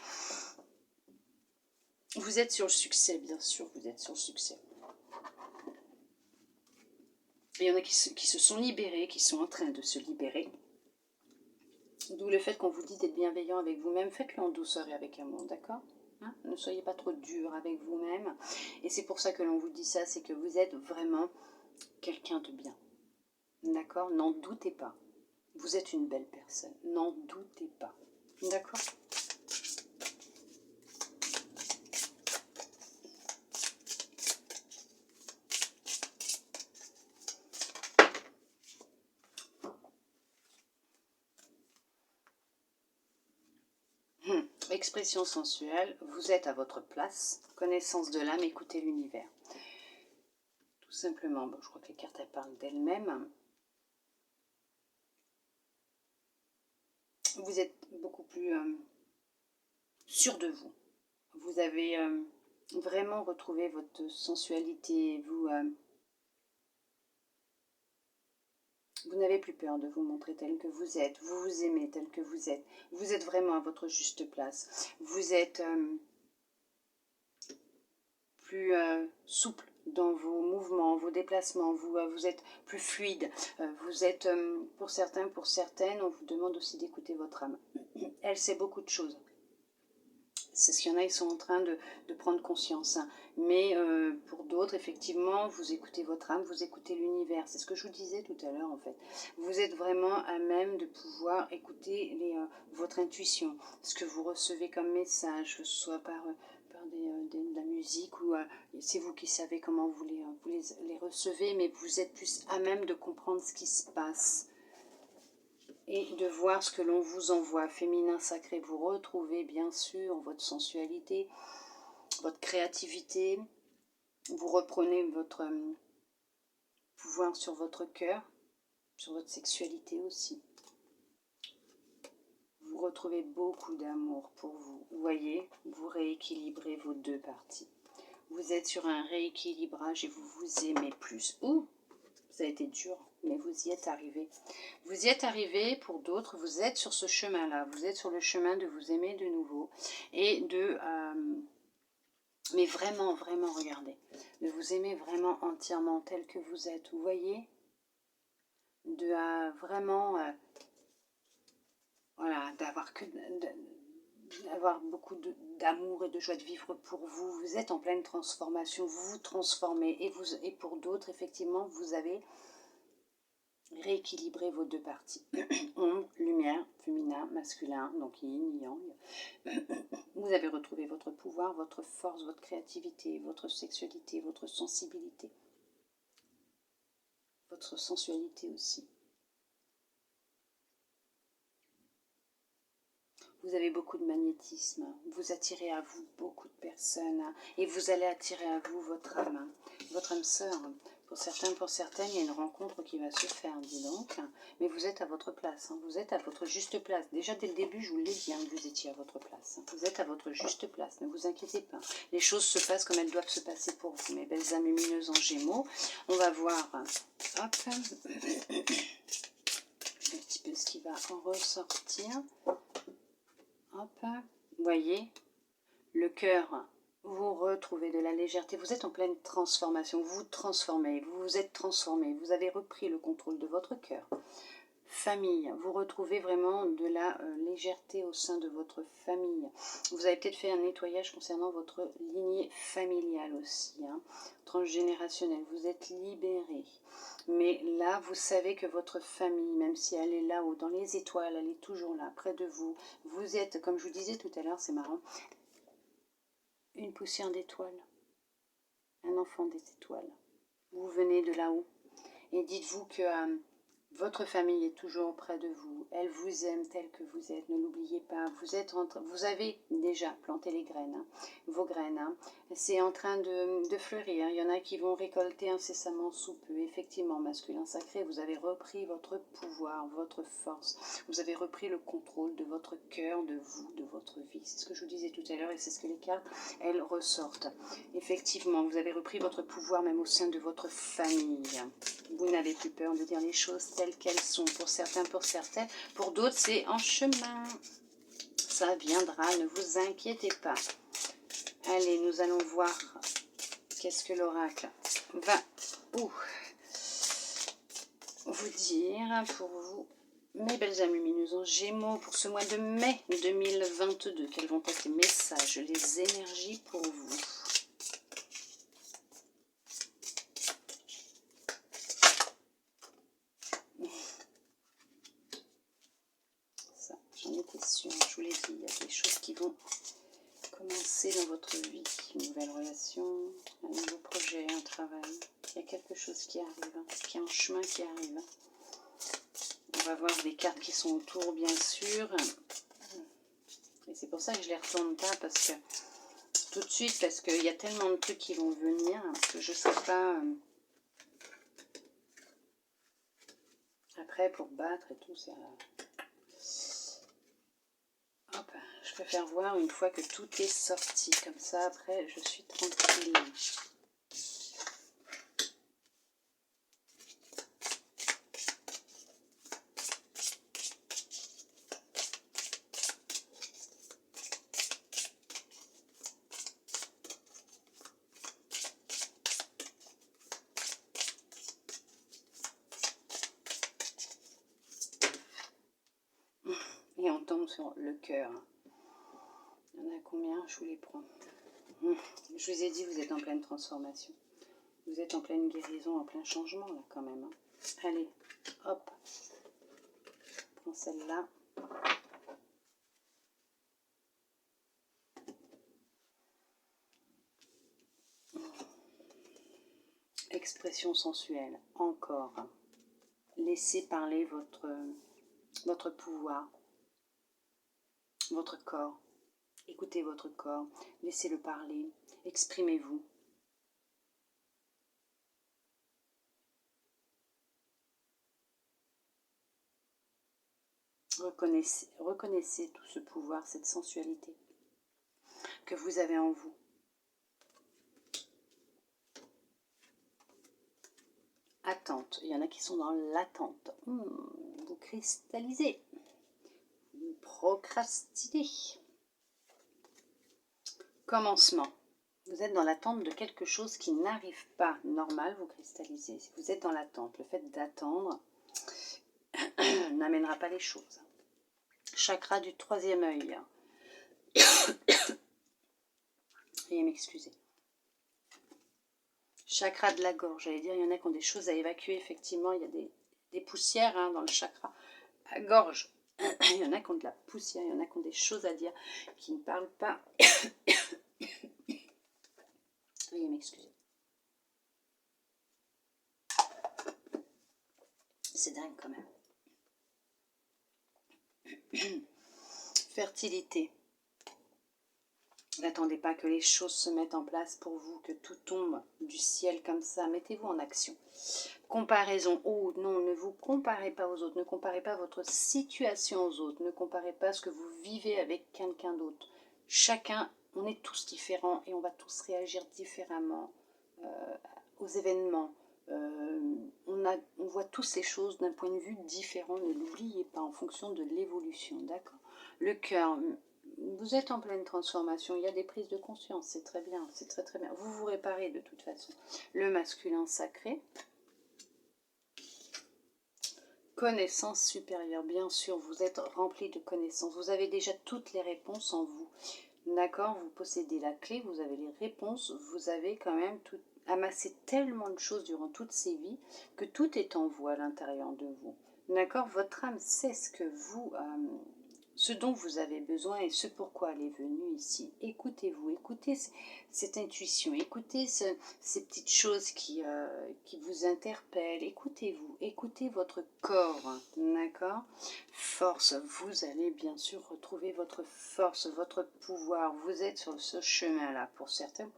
Vous êtes sur le succès, bien sûr, vous êtes sur le succès. Il y en a qui se sont libérés, qui sont en train de se libérer. D'où le fait qu'on vous dit d'être bienveillant avec vous-même. Faites-le en douceur et avec amour, d'accord? Hein? Ne soyez pas trop dur avec vous-même. Et c'est pour ça que l'on vous dit ça, c'est que vous êtes vraiment quelqu'un de bien. D'accord? N'en doutez pas. Vous êtes une belle personne. N'en doutez pas. D'accord? Expression sensuelle, vous êtes à votre place. Connaissance de l'âme, écoutez l'univers. Tout simplement, bon, je crois que les cartes elles parlent d'elles-mêmes. Vous êtes beaucoup plus sûr de vous. Vous avez vraiment retrouvé votre sensualité. Vous n'avez plus peur de vous montrer tel que vous êtes. Vous vous aimez tel que vous êtes. Vous êtes vraiment à votre juste place. Vous êtes plus souple dans vos mouvements, vos déplacements. Vous êtes plus fluide. Vous êtes, pour certains, pour certaines, on vous demande aussi d'écouter votre âme. Elle sait beaucoup de choses. C'est ce qu'il y en a, ils sont en train de prendre conscience. Hein. Mais pour d'autres, effectivement, vous écoutez votre âme, vous écoutez l'univers. C'est ce que je vous disais tout à l'heure, en fait. Vous êtes vraiment à même de pouvoir écouter votre intuition, ce que vous recevez comme message, que ce soit par de la musique ou c'est vous qui savez comment vous les recevez, mais vous êtes plus à même de comprendre ce qui se passe. Et de voir ce que l'on vous envoie, féminin sacré, vous retrouvez bien sûr votre sensualité, votre créativité, vous reprenez votre pouvoir sur votre cœur, sur votre sexualité aussi. Vous retrouvez beaucoup d'amour pour vous. Vous voyez, vous rééquilibrez vos deux parties. Vous êtes sur un rééquilibrage et vous vous aimez plus. Ouh, ça a été dur, mais vous y êtes arrivé. Vous y êtes arrivé, pour d'autres, vous êtes sur ce chemin-là. Vous êtes sur le chemin de vous aimer de nouveau et mais vraiment, vraiment, regardez, de vous aimer vraiment entièrement tel que vous êtes. Vous voyez, de vraiment, voilà, d'avoir beaucoup d'amour et de joie de vivre pour vous. Vous êtes en pleine transformation, vous vous transformez et pour d'autres, effectivement, vous avez rééquilibré vos deux parties. Ombre, lumière, féminin, masculin, donc yin, yang. Vous avez retrouvé votre pouvoir, votre force, votre créativité, votre sexualité, votre sensibilité. Votre sensualité aussi. Vous avez beaucoup de magnétisme, vous attirez à vous beaucoup de personnes et vous allez attirer à vous votre âme sœur. Pour certains, pour certaines, il y a une rencontre qui va se faire, dis donc. Mais vous êtes à votre place, hein. Vous êtes à votre juste place. Déjà dès le début, je vous l'ai dit, hein, vous étiez à votre place. Vous êtes à votre juste place, ne vous inquiétez pas. Les choses se passent comme elles doivent se passer pour vous, mes belles âmes lumineuses en Gémeaux. On va voir, hop, un petit peu ce qui va en ressortir. Hop, vous voyez, le cœur, vous retrouvez de la légèreté, vous êtes en pleine transformation, vous vous transformez, vous vous êtes transformé, vous avez repris le contrôle de votre cœur. Famille, vous retrouvez vraiment de la légèreté au sein de votre famille. Vous avez peut-être fait un nettoyage concernant votre lignée familiale aussi, hein, transgénérationnelle, vous êtes libéré. Mais là, vous savez que votre famille, même si elle est là-haut, dans les étoiles, elle est toujours là, près de vous. Vous êtes, comme je vous disais tout à l'heure, c'est marrant, une poussière d'étoiles, un enfant des étoiles. Vous venez de là-haut. Et dites-vous que votre famille est toujours près de vous. Elle vous aime tel que vous êtes. Ne l'oubliez pas. Vous avez déjà planté les graines, hein, vos graines. Hein. C'est en train de fleurir. Il y en a qui vont récolter incessamment sous peu. Effectivement, masculin sacré, vous avez repris votre pouvoir, votre force. Vous avez repris le contrôle de votre cœur, de vous, de votre vie. C'est ce que je vous disais tout à l'heure et c'est ce que les cartes, elles ressortent. Effectivement, vous avez repris votre pouvoir même au sein de votre famille. Vous n'avez plus peur de dire les choses telles qu'elles sont. Pour certains, pour certaines. Pour d'autres, c'est en chemin. Ça viendra, ne vous inquiétez pas. Allez, nous allons voir qu'est-ce que l'oracle va vous dire pour vous mes belles âmes lumineuses en Gémeaux pour ce mois de mai 2022. Quels vont être les messages, les énergies pour vous? Ça, j'en étais sûre, je vous l'ai dit, il y a des choses qui vont commencer dans votre vie. Une nouvelle relation, un nouveau projet, un travail. Il y a quelque chose qui arrive, qui est en chemin, qui arrive. On va voir des cartes qui sont autour, bien sûr. Et c'est pour ça que je ne les retourne pas, parce que tout de suite, parce qu'il y a tellement de trucs qui vont venir que je ne sais pas. Après, pour battre et tout, ça. Hop, je préfère voir une fois que tout est sorti. Comme ça, après, je suis tranquille. Et on tombe sur le cœur. Il y en a combien? Je vous les prends. Je vous ai dit, vous êtes en pleine transformation. Vous êtes en pleine guérison, en plein changement, là, quand même. Allez, hop. Prends celle-là. Expression sensuelle, encore. Laissez parler votre pouvoir, votre corps. Écoutez votre corps, laissez-le parler, exprimez-vous. Reconnaissez tout ce pouvoir, cette sensualité que vous avez en vous. Attente, il y en a qui sont dans l'attente. Vous cristallisez, vous procrastinez. Commencement. Vous êtes dans l'attente de quelque chose qui n'arrive pas. Normal, vous cristallisez. Si vous êtes dans l'attente, le fait d'attendre n'amènera pas les choses. Chakra du troisième œil. Veuillez m'excuser. Chakra de la gorge, j'allais dire, il y en a qui ont des choses à évacuer, effectivement, il y a des poussières dans le chakra à gorge. Il y en a qui ont de la poussière, il y en a qui ont des choses à dire, qui ne parlent pas. Veuillez m'excuser. C'est dingue quand même. Fertilité. N'attendez pas que les choses se mettent en place pour vous, que tout tombe du ciel comme ça. Mettez-vous en action. Comparaison. Oh non, ne vous comparez pas aux autres. Ne comparez pas votre situation aux autres. Ne comparez pas ce que vous vivez avec quelqu'un d'autre. Chacun, on est tous différents et on va tous réagir différemment aux événements. On voit tous les choses d'un point de vue différent. Ne l'oubliez pas, en fonction de l'évolution. D'accord? Le cœur. Vous êtes en pleine transformation, il y a des prises de conscience, c'est très bien, c'est très très bien. Vous vous réparez de toute façon. Le masculin sacré. Connaissance supérieure, bien sûr, vous êtes rempli de connaissances. Vous avez déjà toutes les réponses en vous. D'accord? Vous possédez la clé, vous avez les réponses, vous avez quand même amassé tellement de choses durant toutes ces vies que tout est en vous à l'intérieur de vous. D'accord? Votre âme sait ce dont vous avez besoin et ce pourquoi elle est venue ici. Écoutez-vous, écoutez cette intuition, écoutez ces petites choses qui vous interpellent. Écoutez-vous, écoutez votre corps, d'accord? Force, vous allez bien sûr retrouver votre force, votre pouvoir. Vous êtes sur ce chemin-là. Pour certaines,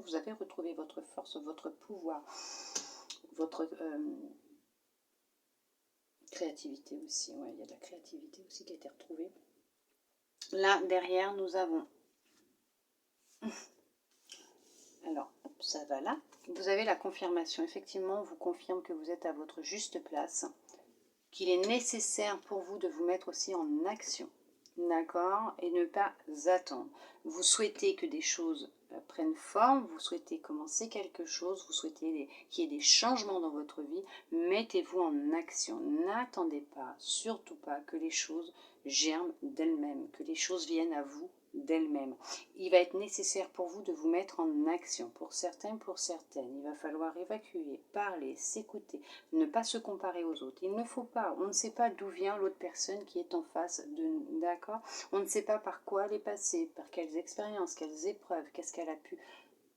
vous avez retrouvé votre force, votre pouvoir, votre créativité aussi. Ouais, il y a de la créativité aussi qui a été retrouvée. Là, derrière, nous avons... Alors, ça va là. Vous avez la confirmation. Effectivement, on vous confirme que vous êtes à votre juste place, qu'il est nécessaire pour vous de vous mettre aussi en action. d'accord, et ne pas attendre. Vous souhaitez que des choses prennent forme, vous souhaitez commencer quelque chose, vous souhaitez qu'il y ait des changements dans votre vie, mettez-vous en action. N'attendez pas, surtout pas, que les choses germent d'elles-mêmes, que les choses viennent à vous d'elles-mêmes. Il va être nécessaire pour vous de vous mettre en action. Pour certains, pour certaines, il va falloir évacuer, parler, s'écouter, ne pas se comparer aux autres. Il ne faut pas, on ne sait pas d'où vient l'autre personne qui est en face de nous, d'accord? On ne sait pas par quoi elle est passée, par quelles expériences, quelles épreuves, qu'est-ce qu'elle a pu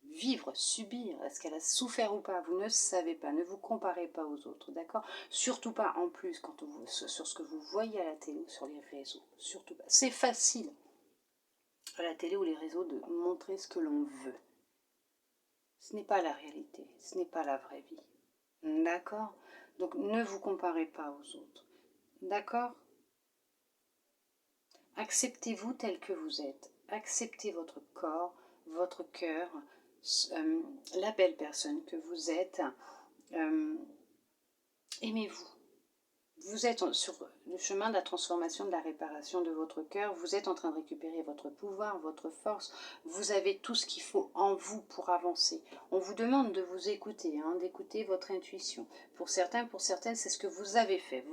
vivre, subir, est-ce qu'elle a souffert ou pas, vous ne savez pas, ne vous comparez pas aux autres, d'accord? Surtout pas en plus quand vous, sur ce que vous voyez à la télé ou sur les réseaux, surtout pas. C'est facile à la télé ou les réseaux de montrer ce que l'on veut. Ce n'est pas la réalité, ce n'est pas la vraie vie, d'accord? Donc ne vous comparez pas aux autres, d'accord? Acceptez-vous tel que vous êtes, acceptez votre corps, votre cœur, la belle personne que vous êtes, aimez-vous. Vous êtes sur le chemin de la transformation, de la réparation de votre cœur. Vous êtes en train de récupérer votre pouvoir, votre force. Vous avez tout ce qu'il faut en vous pour avancer. On vous demande de vous écouter, d'écouter votre intuition. Pour certains, pour certaines, c'est ce que vous avez fait.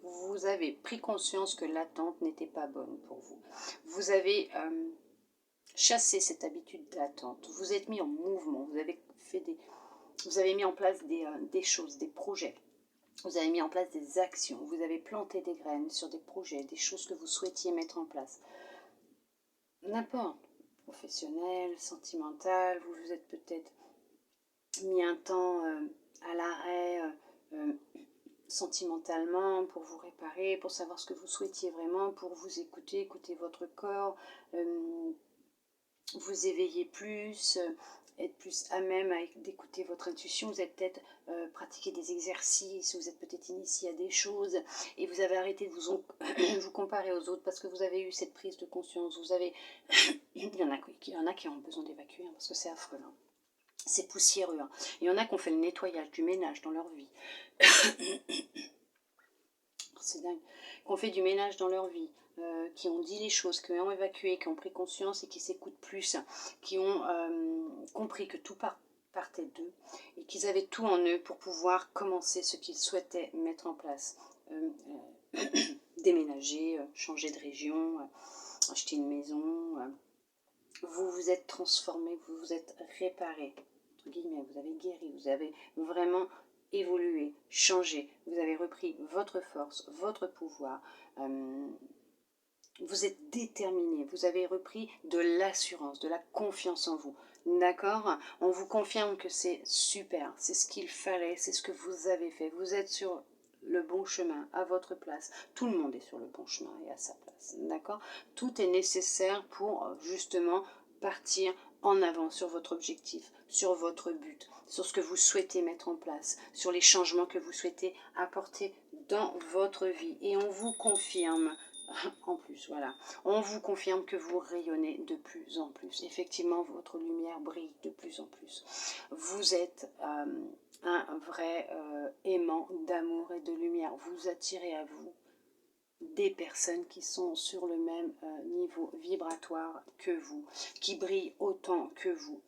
Vous avez pris conscience que l'attente n'était pas bonne pour vous. Vous avez chassé cette habitude d'attente. Vous êtes mis en mouvement. Vous avez mis en place des choses, des projets. Vous avez mis en place des actions, vous avez planté des graines sur des projets, des choses que vous souhaitiez mettre en place. N'importe, professionnel, sentimental, vous vous êtes peut-être mis un temps à l'arrêt sentimentalement pour vous réparer, pour savoir ce que vous souhaitiez vraiment, pour vous écouter, écouter votre corps, vous éveiller plus, être plus à même d'écouter votre intuition. Vous avez peut-être pratiqué des exercices, vous êtes peut-être initié à des choses et vous avez arrêté de vous comparer aux autres parce que vous avez eu cette prise de conscience. Vous avez, il y en a qui ont besoin d'évacuer parce que c'est affreux. C'est poussiéreux. Il y en a qui ont fait le nettoyage, du ménage dans leur vie. C'est dingue. Qui ont fait du ménage dans leur vie. Qui ont dit les choses, qui ont évacué, qui ont pris conscience et qui s'écoutent plus, qui ont compris que tout partait d'eux et qu'ils avaient tout en eux pour pouvoir commencer ce qu'ils souhaitaient mettre en place. Déménager, changer de région, acheter une maison. Vous vous êtes transformé, vous vous êtes réparé, entre guillemets, vous avez guéri, vous avez vraiment évolué, changé, vous avez repris votre force, votre pouvoir. Vous êtes déterminé, vous avez repris de l'assurance, de la confiance en vous. D'accord? On vous confirme que c'est super, c'est ce qu'il fallait, c'est ce que vous avez fait. Vous êtes sur le bon chemin, à votre place. Tout le monde est sur le bon chemin et à sa place. D'accord? Tout est nécessaire pour justement partir en avant sur votre objectif, sur votre but, sur ce que vous souhaitez mettre en place, sur les changements que vous souhaitez apporter dans votre vie. Et on vous confirme en plus, voilà. On vous confirme que vous rayonnez de plus en plus. Effectivement, votre lumière brille de plus en plus. Vous êtes un vrai aimant d'amour et de lumière. Vous attirez à vous des personnes qui sont sur le même niveau vibratoire que vous, qui brillent autant que vous.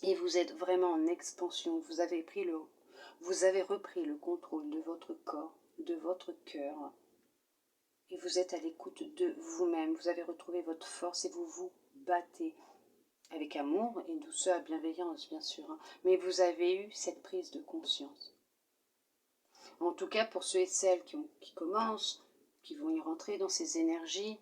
Et vous êtes vraiment en expansion. Vous avez repris le contrôle de votre corps, de votre cœur. Et vous êtes à l'écoute de vous-même, vous avez retrouvé votre force et vous vous battez avec amour et douceur et bienveillance bien sûr, mais vous avez eu cette prise de conscience. En tout cas pour ceux et celles qui commencent, qui vont y rentrer dans ces énergies,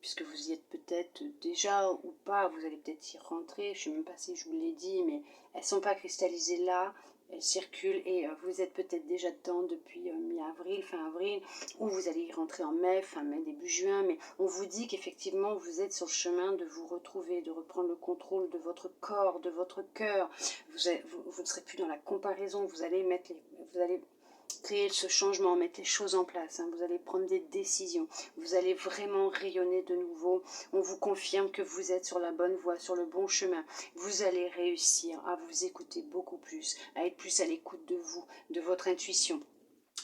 puisque vous y êtes peut-être déjà ou pas, vous allez peut-être y rentrer, je ne sais même pas si je vous l'ai dit, mais elles ne sont pas cristallisées là, elles circulent et vous êtes peut-être déjà dedans depuis mi-avril, fin avril, ou vous allez y rentrer en mai, fin mai, début juin, mais on vous dit qu'effectivement vous êtes sur le chemin de vous retrouver, de reprendre le contrôle de votre corps, de votre cœur, vous ne serez plus dans la comparaison, vous allez créer ce changement, mettre les choses en place, vous allez prendre des décisions, vous allez vraiment rayonner de nouveau, on vous confirme que vous êtes sur la bonne voie, sur le bon chemin, vous allez réussir à vous écouter beaucoup plus, à être plus à l'écoute de vous, de votre intuition.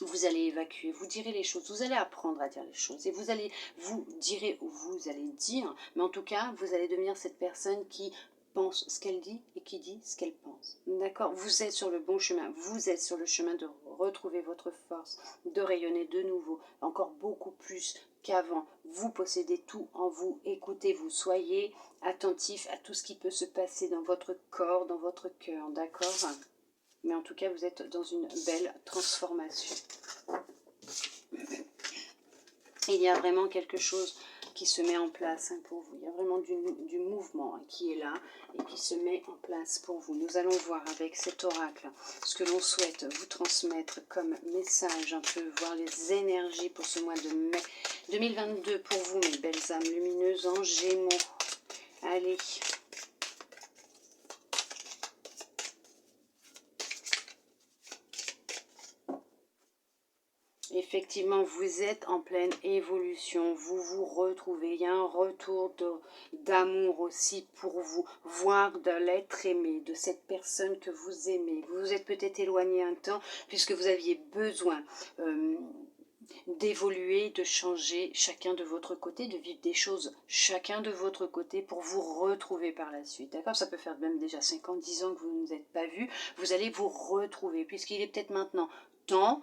Vous allez évacuer, vous direz les choses, vous allez apprendre à dire les choses et vous direz ou vous allez dire, mais en tout cas, vous allez devenir cette personne qui pense ce qu'elle dit et qui dit ce qu'elle pense. D'accord? Vous êtes sur le bon chemin, vous êtes sur le chemin de retrouver votre force, de rayonner de nouveau, encore beaucoup plus qu'avant. Vous possédez tout en vous, écoutez-vous, soyez attentif à tout ce qui peut se passer dans votre corps, dans votre cœur, d'accord? Mais en tout cas, vous êtes dans une belle transformation. Il y a vraiment quelque chose qui se met en place pour vous. Il y a vraiment du mouvement qui est là et qui se met en place pour vous. Nous allons voir avec cet oracle ce que l'on souhaite vous transmettre comme message, un peu voir les énergies pour ce mois de mai 2022 pour vous, mes belles âmes lumineuses en Gémeaux. Allez. Effectivement, vous êtes en pleine évolution, vous vous retrouvez, il y a un retour d'amour aussi pour vous, voire de l'être aimé, de cette personne que vous aimez. Vous vous êtes peut-être éloigné un temps puisque vous aviez besoin d'évoluer, de changer chacun de votre côté, de vivre des choses chacun de votre côté pour vous retrouver par la suite. D'accord? Ça peut faire même déjà 5 ans, 10 ans que vous ne vous êtes pas vus. Vous allez vous retrouver puisqu'il est peut-être maintenant temps.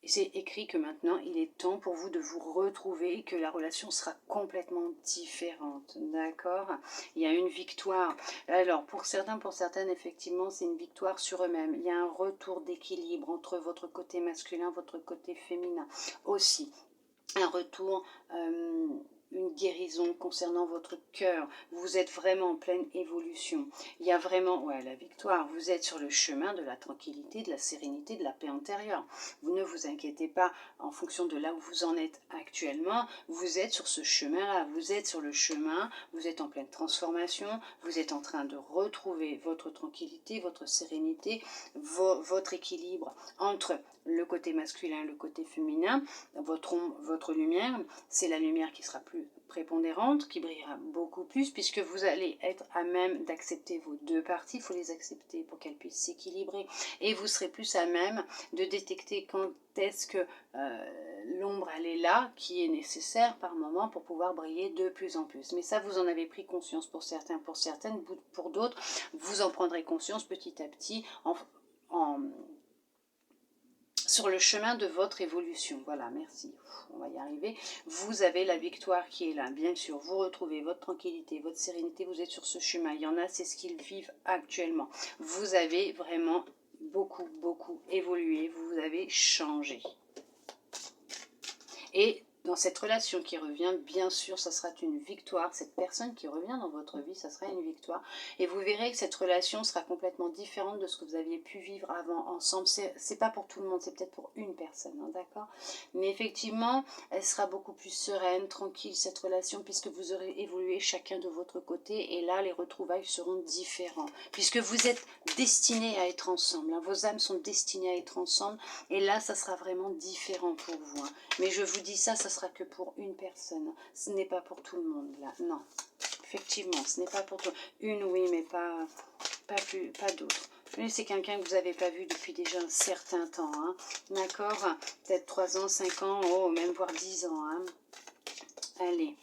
Et c'est écrit que maintenant, il est temps pour vous de vous retrouver et que la relation sera complètement différente. D'accord? Il y a une victoire. Alors, pour certains, pour certaines, effectivement, c'est une victoire sur eux-mêmes. Il y a un retour d'équilibre entre votre côté masculin, votre côté féminin. Aussi, un retour... une guérison concernant votre cœur. Vous êtes vraiment en pleine évolution. Il y a vraiment, ouais, la victoire. Vous êtes sur le chemin de la tranquillité, de la sérénité, de la paix intérieure. Vous ne vous inquiétez pas en fonction de là où vous en êtes actuellement. Vous êtes sur ce chemin-là. Vous êtes sur le chemin. Vous êtes en pleine transformation. Vous êtes en train de retrouver votre tranquillité, votre sérénité, votre équilibre entre le côté masculin, le côté féminin, votre lumière, c'est la lumière qui sera plus prépondérante, qui brillera beaucoup plus, puisque vous allez être à même d'accepter vos deux parties, il faut les accepter pour qu'elles puissent s'équilibrer, et vous serez plus à même de détecter quand est-ce que l'ombre elle est là, qui est nécessaire par moment pour pouvoir briller de plus en plus. Mais ça, vous en avez pris conscience pour certains, pour certaines, pour d'autres, vous en prendrez conscience petit à petit sur le chemin de votre évolution. Voilà, merci. On va y arriver. Vous avez la victoire qui est là. Bien sûr, vous retrouvez votre tranquillité, votre sérénité. Vous êtes sur ce chemin. Il y en a, c'est ce qu'ils vivent actuellement. Vous avez vraiment beaucoup, beaucoup évolué. Vous avez changé. Et dans cette relation qui revient, bien sûr, ça sera une victoire. Cette personne qui revient dans votre vie, ça sera une victoire. Et vous verrez que cette relation sera complètement différente de ce que vous aviez pu vivre avant ensemble. C'est pas pour tout le monde, c'est peut-être pour une personne, hein, d'accord? Mais effectivement, elle sera beaucoup plus sereine, tranquille, cette relation, puisque vous aurez évolué chacun de votre côté. Et là, les retrouvailles seront différentes, puisque vous êtes destinés à être ensemble. Hein, vos âmes sont destinées à être ensemble. Et là, ça sera vraiment différent pour vous. Hein. Mais je vous dis ça sera que pour une personne. Ce n'est pas pour tout le monde, là. Non. Effectivement, ce n'est pas pour tout. Une, oui, mais pas d'autres. C'est quelqu'un que vous n'avez pas vu depuis déjà un certain temps. Hein. D'accord? Peut-être 3 ans, 5 ans, oh, même voire 10 ans. Hein. Allez.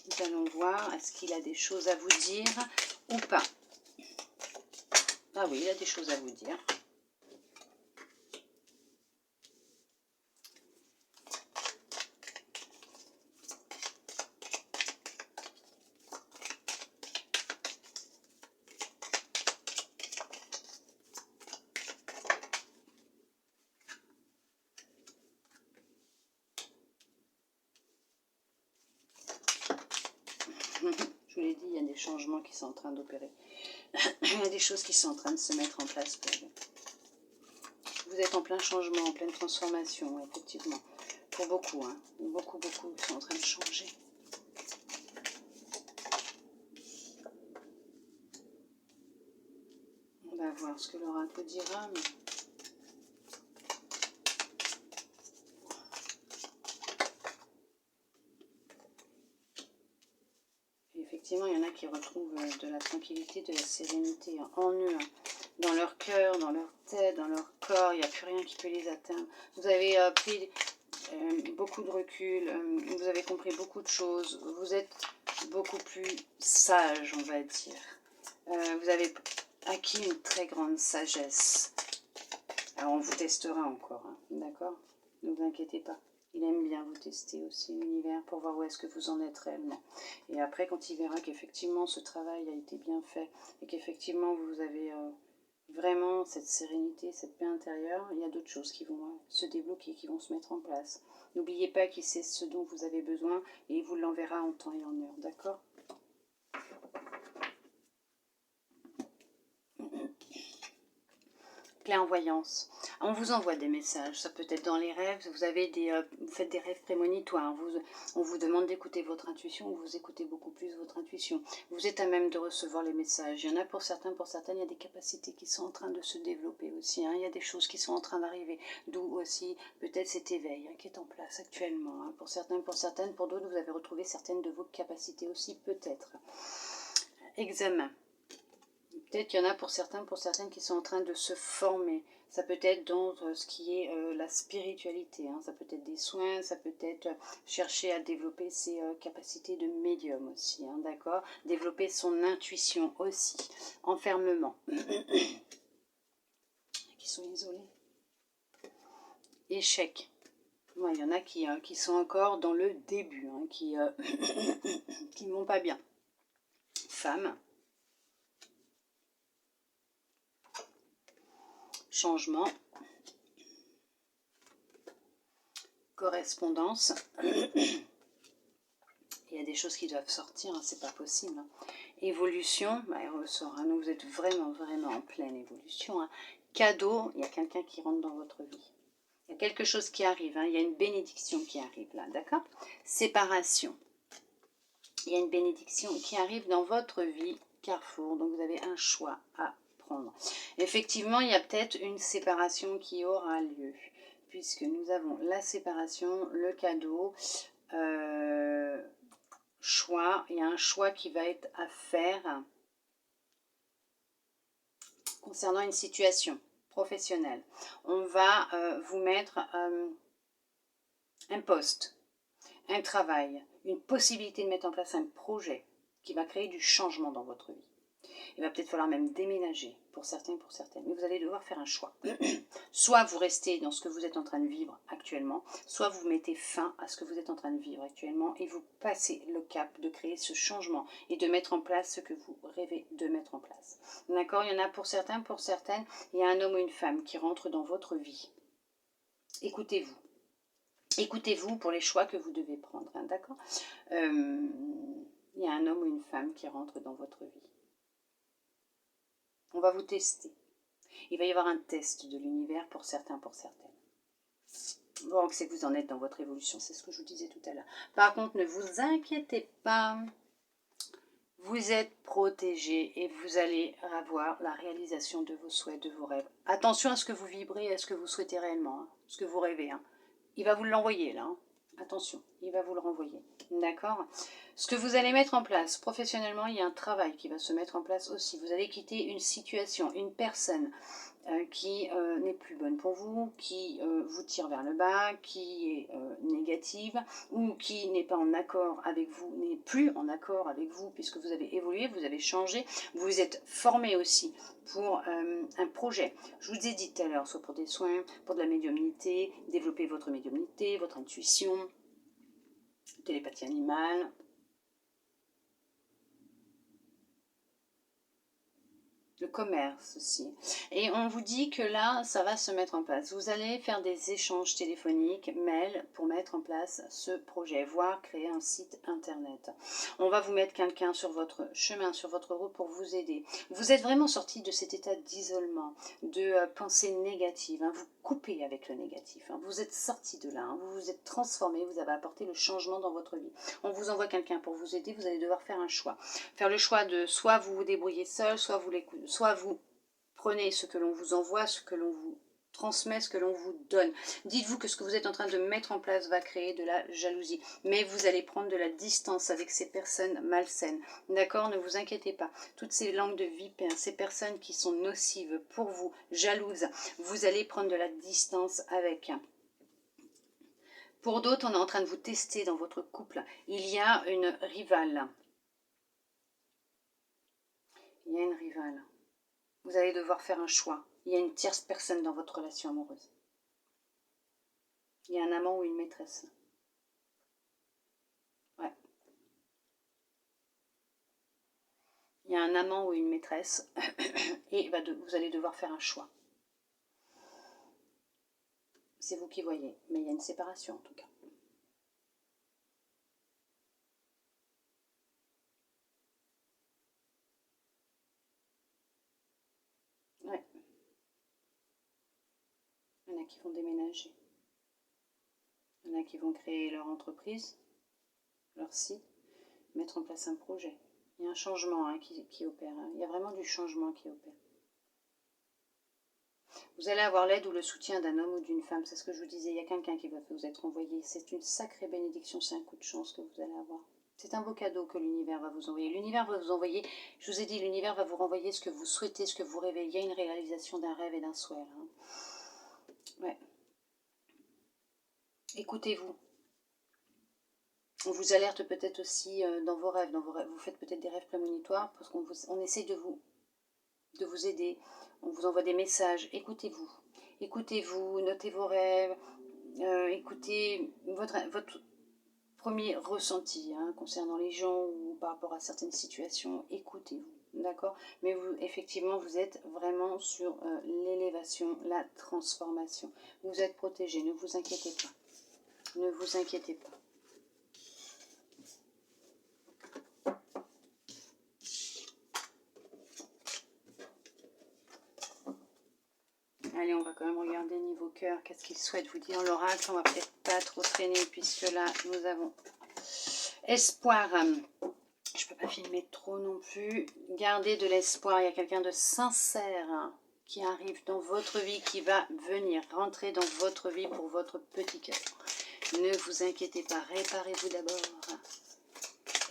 Nous allons voir, est-ce qu'il a des choses à vous dire ou pas? Ah oui, il a des choses à vous dire. Je vous l'ai dit, il y a des changements qui sont en train d'opérer. Il y a des choses qui sont en train de se mettre en place pour vous. Vous êtes en plein changement, en pleine transformation, effectivement. Pour beaucoup, hein. Beaucoup sont en train de changer. On va voir ce que l'oracle dira. Mais... effectivement, il y en a qui retrouvent de la tranquillité, de la sérénité en eux, hein, dans leur cœur, dans leur tête, dans leur corps, il n'y a plus rien qui peut les atteindre. Vous avez pris beaucoup de recul, vous avez compris beaucoup de choses, vous êtes beaucoup plus sage, on va dire. Vous avez acquis une très grande sagesse. Alors on vous testera encore, hein, d'accord? Ne vous inquiétez pas. Il aime bien vous tester aussi, l'univers, pour voir où est-ce que vous en êtes réellement. Et après, quand il verra qu'effectivement ce travail a été bien fait, et qu'effectivement vous avez vraiment cette sérénité, cette paix intérieure, il y a d'autres choses qui vont se débloquer, qui vont se mettre en place. N'oubliez pas qu'il sait ce dont vous avez besoin, et il vous l'enverra en temps et en heure, d'accord? Clairvoyance. On vous envoie des messages, ça peut être dans les rêves, vous avez vous faites des rêves prémonitoires, on vous demande d'écouter votre intuition, vous écoutez beaucoup plus votre intuition. Vous êtes à même de recevoir les messages. Il y en a pour certaines, il y a des capacités qui sont en train de se développer aussi, hein. Il y a des choses qui sont en train d'arriver, d'où aussi peut-être cet éveil, hein, qui est en place actuellement, hein. Pour certains, pour certaines, pour d'autres, vous avez retrouvé certaines de vos capacités aussi, peut-être. Examen. Peut-être qu'il y en a pour certains, pour certaines qui sont en train de se former. Ça peut être dans ce qui est la spiritualité, hein. Ça peut être des soins, ça peut être chercher à développer ses capacités de médium aussi, hein, d'accord? Développer son intuition aussi. Enfermement. Qui sont isolés. Échec. Ouais, il y en a qui sont encore dans le début, hein, qui ne vont pas bien. Femme. Changement, correspondance. Il y a des choses qui doivent sortir, hein, c'est pas possible, hein. Évolution, bah, elle ressort, hein, vous êtes vraiment en pleine évolution, hein. Cadeau, il y a quelqu'un qui rentre dans votre vie. Il y a quelque chose qui arrive, hein, il y a une bénédiction qui arrive là, d'accord? Séparation. Il y a une bénédiction qui arrive dans votre vie, carrefour, donc vous avez un choix à prendre. Effectivement, il y a peut-être une séparation qui aura lieu, puisque nous avons la séparation, le cadeau, choix. Il y a un choix qui va être à faire concernant une situation professionnelle. On va vous mettre un poste, un travail, une possibilité de mettre en place un projet qui va créer du changement dans votre vie. Il va peut-être falloir même déménager pour certains et pour certaines. Mais vous allez devoir faire un choix. Soit vous restez dans ce que vous êtes en train de vivre actuellement, soit vous mettez fin à ce que vous êtes en train de vivre actuellement et vous passez le cap de créer ce changement et de mettre en place ce que vous rêvez de mettre en place. D'accord? Il y en a pour certains, pour certaines, il y a un homme ou une femme qui rentre dans votre vie. Écoutez-vous. Écoutez-vous pour les choix que vous devez prendre. Hein, d'accord? Il y a un homme ou une femme qui rentre dans votre vie. On va vous tester. Il va y avoir un test de l'univers pour certains, pour certaines. Bon, c'est que vous en êtes dans votre évolution, c'est ce que je vous disais tout à l'heure. Par contre, ne vous inquiétez pas. Vous êtes protégé et vous allez avoir la réalisation de vos souhaits, de vos rêves. Attention à ce que vous vibrez, à ce que vous souhaitez réellement, hein, ce que vous rêvez. Hein. Il va vous l'envoyer là. Hein. Attention, il va vous le renvoyer. D'accord? Ce que vous allez mettre en place professionnellement, il y a un travail qui va se mettre en place aussi. Vous allez quitter une situation, une personne qui n'est plus bonne pour vous, qui vous tire vers le bas, qui est négative ou qui n'est pas en accord avec vous, n'est plus en accord avec vous puisque vous avez évolué, vous avez changé, vous vous êtes formé aussi pour un projet. Je vous ai dit tout à l'heure, soit pour des soins, pour de la médiumnité, développer votre médiumnité, votre intuition, télépathie animale. Le commerce aussi. Et on vous dit que là, ça va se mettre en place. Vous allez faire des échanges téléphoniques, mails, pour mettre en place ce projet, voire créer un site internet. On va vous mettre quelqu'un sur votre chemin, sur votre route pour vous aider. Vous êtes vraiment sorti de cet état d'isolement, de pensée négative. Hein. Vous coupez avec le négatif. Hein. Vous êtes sorti de là. Hein. Vous vous êtes transformé. Vous avez apporté le changement dans votre vie. On vous envoie quelqu'un pour vous aider. Vous allez devoir faire un choix. Faire le choix de soit vous vous débrouillez seul, soit vous prenez ce que l'on vous envoie, ce que l'on vous transmet ce que l'on vous donne. Dites-vous que ce que vous êtes en train de mettre en place va créer de la jalousie. Mais vous allez prendre de la distance avec ces personnes malsaines. D'accord? Ne vous inquiétez pas. Toutes ces langues de vipères, ces personnes qui sont nocives pour vous, jalouses, vous allez prendre de la distance avec. Pour d'autres, on est en train de vous tester dans votre couple. Il y a une rivale. Il y a une rivale. Vous allez devoir faire un choix. Il y a une tierce personne dans votre relation amoureuse. Il y a un amant ou une maîtresse. Ouais. Il y a un amant ou une maîtresse et vous allez devoir faire un choix. C'est vous qui voyez, mais il y a une séparation en tout cas. Ouais. Il y en a qui vont déménager. Il y en a qui vont créer leur entreprise, leur site, mettre en place un projet. Il y a un changement qui opère. Il y a vraiment du changement qui opère. Vous allez avoir l'aide ou le soutien d'un homme ou d'une femme. C'est ce que je vous disais. Il y a quelqu'un qui va vous être envoyé. C'est une sacrée bénédiction. C'est un coup de chance que vous allez avoir. C'est un beau cadeau que l'univers va vous envoyer. L'univers va vous envoyer, je vous ai dit, l'univers va vous renvoyer ce que vous souhaitez, ce que vous rêvez. Il y a une réalisation d'un rêve et d'un souhait. Hein. Ouais. Écoutez-vous. On vous alerte peut-être aussi dans vos rêves. Vous faites peut-être des rêves prémonitoires parce qu'on essaie de vous aider. On vous envoie des messages. Écoutez-vous. Écoutez-vous, notez vos rêves. Écoutez votre premier ressenti concernant les gens ou par rapport à certaines situations. Écoutez-vous. D'accord? Mais vous, effectivement, vous êtes vraiment sur l'élévation, la transformation. Vous êtes protégé. Ne vous inquiétez pas. Ne vous inquiétez pas. Allez, on va quand même regarder niveau cœur. Qu'est-ce qu'il souhaite vous dire, l'oracle? On va peut-être pas trop traîner puisque là, nous avons espoir. Je peux pas filmer trop non plus. Gardez de l'espoir. Il y a quelqu'un de sincère qui arrive dans votre vie, qui va venir rentrer dans votre vie pour votre petit cœur. Ne vous inquiétez pas. Réparez-vous d'abord.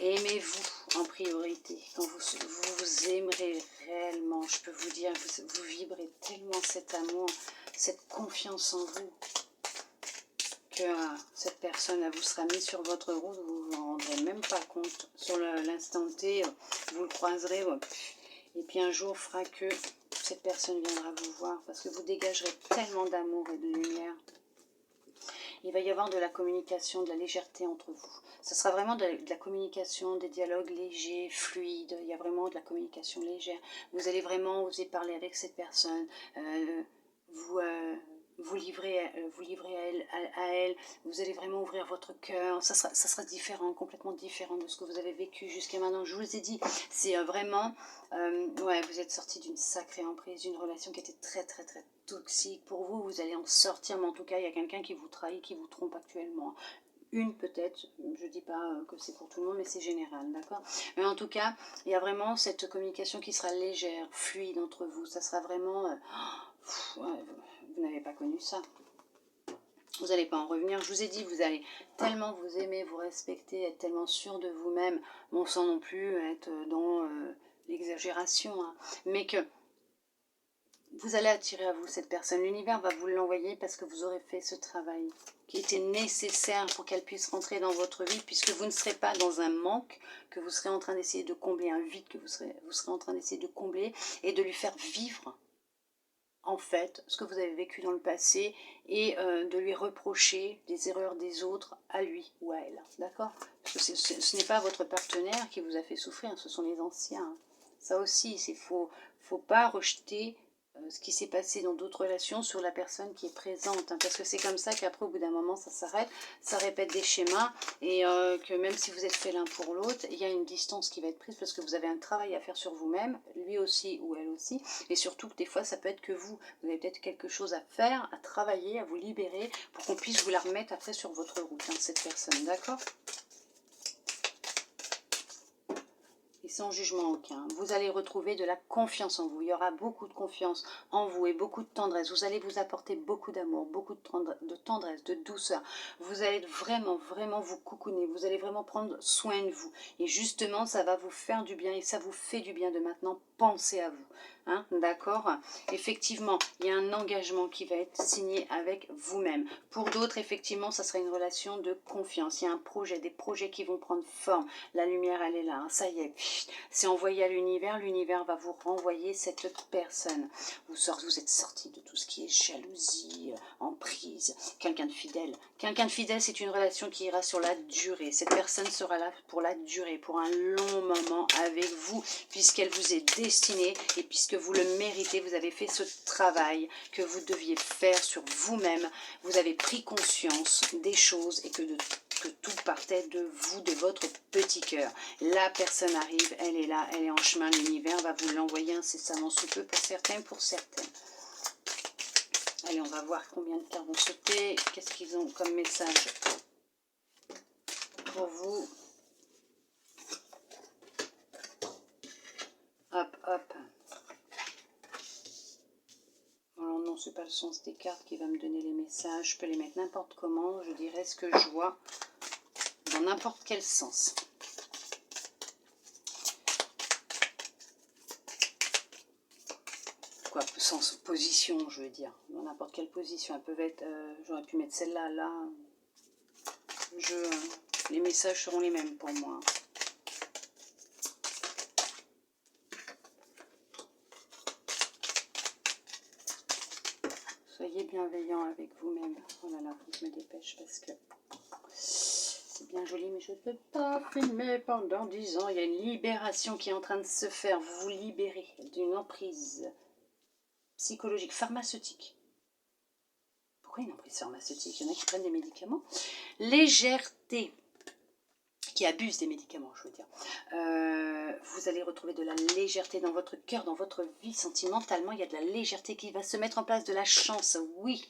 Aimez-vous en priorité. Quand vous aimerez réellement, je peux vous dire, vous vibrez tellement cet amour, cette confiance en vous, que cette personne vous sera mise sur votre route, vous ne vous en rendrez même pas compte. Sur l'instant T, vous le croiserez, et puis un jour fera que cette personne viendra vous voir, parce que vous dégagerez tellement d'amour et de lumière. Il va y avoir de la communication, de la légèreté entre vous. Ce sera vraiment de la communication, des dialogues légers, fluides. Il y a vraiment de la communication légère. Vous allez vraiment oser parler avec cette personne, vous livrez à elle. Vous allez vraiment ouvrir votre cœur. Ça sera différent, complètement différent de ce que vous avez vécu jusqu'à maintenant. Je vous ai dit, c'est vraiment... ouais, vous êtes sorti d'une sacrée emprise, d'une relation qui était très très très toxique pour vous. Vous allez en sortir, mais en tout cas, il y a quelqu'un qui vous trahit, qui vous trompe actuellement. Une peut-être, je ne dis pas que c'est pour tout le monde, mais c'est général, d'accord? Mais en tout cas, il y a vraiment cette communication qui sera légère, fluide entre vous. Ça sera vraiment... vous n'avez pas connu ça. Vous n'allez pas en revenir. Je vous ai dit, vous allez tellement vous aimer, vous respecter, être tellement sûr de vous-même, bon, sans non plus être dans l'exagération, hein, mais que vous allez attirer à vous cette personne. L'univers va vous l'envoyer parce que vous aurez fait ce travail qui était nécessaire pour qu'elle puisse rentrer dans votre vie, puisque vous ne serez pas dans un manque, que vous serez en train d'essayer de combler un vide, que vous serez en train d'essayer de combler et de lui faire vivre en fait ce que vous avez vécu dans le passé et de lui reprocher des erreurs des autres à lui ou à elle, d'accord? Parce que ce n'est pas votre partenaire qui vous a fait souffrir, ce sont les anciens. Ça aussi, il faut pas rejeter ce qui s'est passé dans d'autres relations sur la personne qui est présente, hein, parce que c'est comme ça qu'après au bout d'un moment ça s'arrête, ça répète des schémas et que même si vous êtes fait l'un pour l'autre, il y a une distance qui va être prise parce que vous avez un travail à faire sur vous-même, lui aussi ou elle aussi, et surtout que des fois ça peut être que vous avez peut-être quelque chose à faire, à travailler, à vous libérer pour qu'on puisse vous la remettre après sur votre route, hein, cette personne, d'accord? Et sans jugement aucun. Vous allez retrouver de la confiance en vous. Il y aura beaucoup de confiance en vous et beaucoup de tendresse. Vous allez vous apporter beaucoup d'amour, beaucoup de tendresse, de douceur. Vous allez vraiment, vraiment vous coucouner. Vous allez vraiment prendre soin de vous. Et justement, ça va vous faire du bien et ça vous fait du bien de maintenant penser à vous. Hein, d'accord? Effectivement, il y a un engagement qui va être signé avec vous-même. Pour d'autres, effectivement, ça sera une relation de confiance. Il y a un projet, des projets qui vont prendre forme. La lumière, elle est là. Hein, ça y est, c'est envoyé à l'univers. L'univers va vous renvoyer cette personne. Vous êtes sorti de tout ce qui est jalousie, emprise, quelqu'un de fidèle. Quelqu'un de fidèle, c'est une relation qui ira sur la durée. Cette personne sera là pour la durée, pour un long moment avec vous, puisqu'elle vous est destinée et puisque vous le méritez, vous avez fait ce travail que vous deviez faire sur vous-même. Vous avez pris conscience des choses et que tout partait de vous, de votre petit cœur. La personne arrive, elle est là, elle est en chemin, l'univers va vous l'envoyer incessamment sous peu pour certains, pour certaines. Allez, on va voir combien de cartes vont sauter, qu'est-ce qu'ils ont comme message pour vous. Hop, hop. Alors non, c'est pas le sens des cartes qui va me donner les messages. Je peux les mettre n'importe comment. Je dirais ce que je vois dans n'importe quel sens. Quoi, sens position, je veux dire. Dans n'importe quelle position. Elles peuvent être... J'aurais pu mettre celle-là, là. Les messages seront les mêmes pour moi. Soyez bienveillant avec vous-même. Oh là là, faut que je me dépêche parce que c'est bien joli, mais je ne peux pas filmer pendant 10 ans. Il y a une libération qui est en train de se faire. Vous vous libérez d'une emprise psychologique, pharmaceutique. Pourquoi une emprise pharmaceutique? Il y en a qui prennent des médicaments. Légèreté. Qui abusent des médicaments, je veux dire. Vous allez retrouver de la légèreté dans votre cœur, dans votre vie sentimentalement. Il y a de la légèreté qui va se mettre en place, de la chance, oui.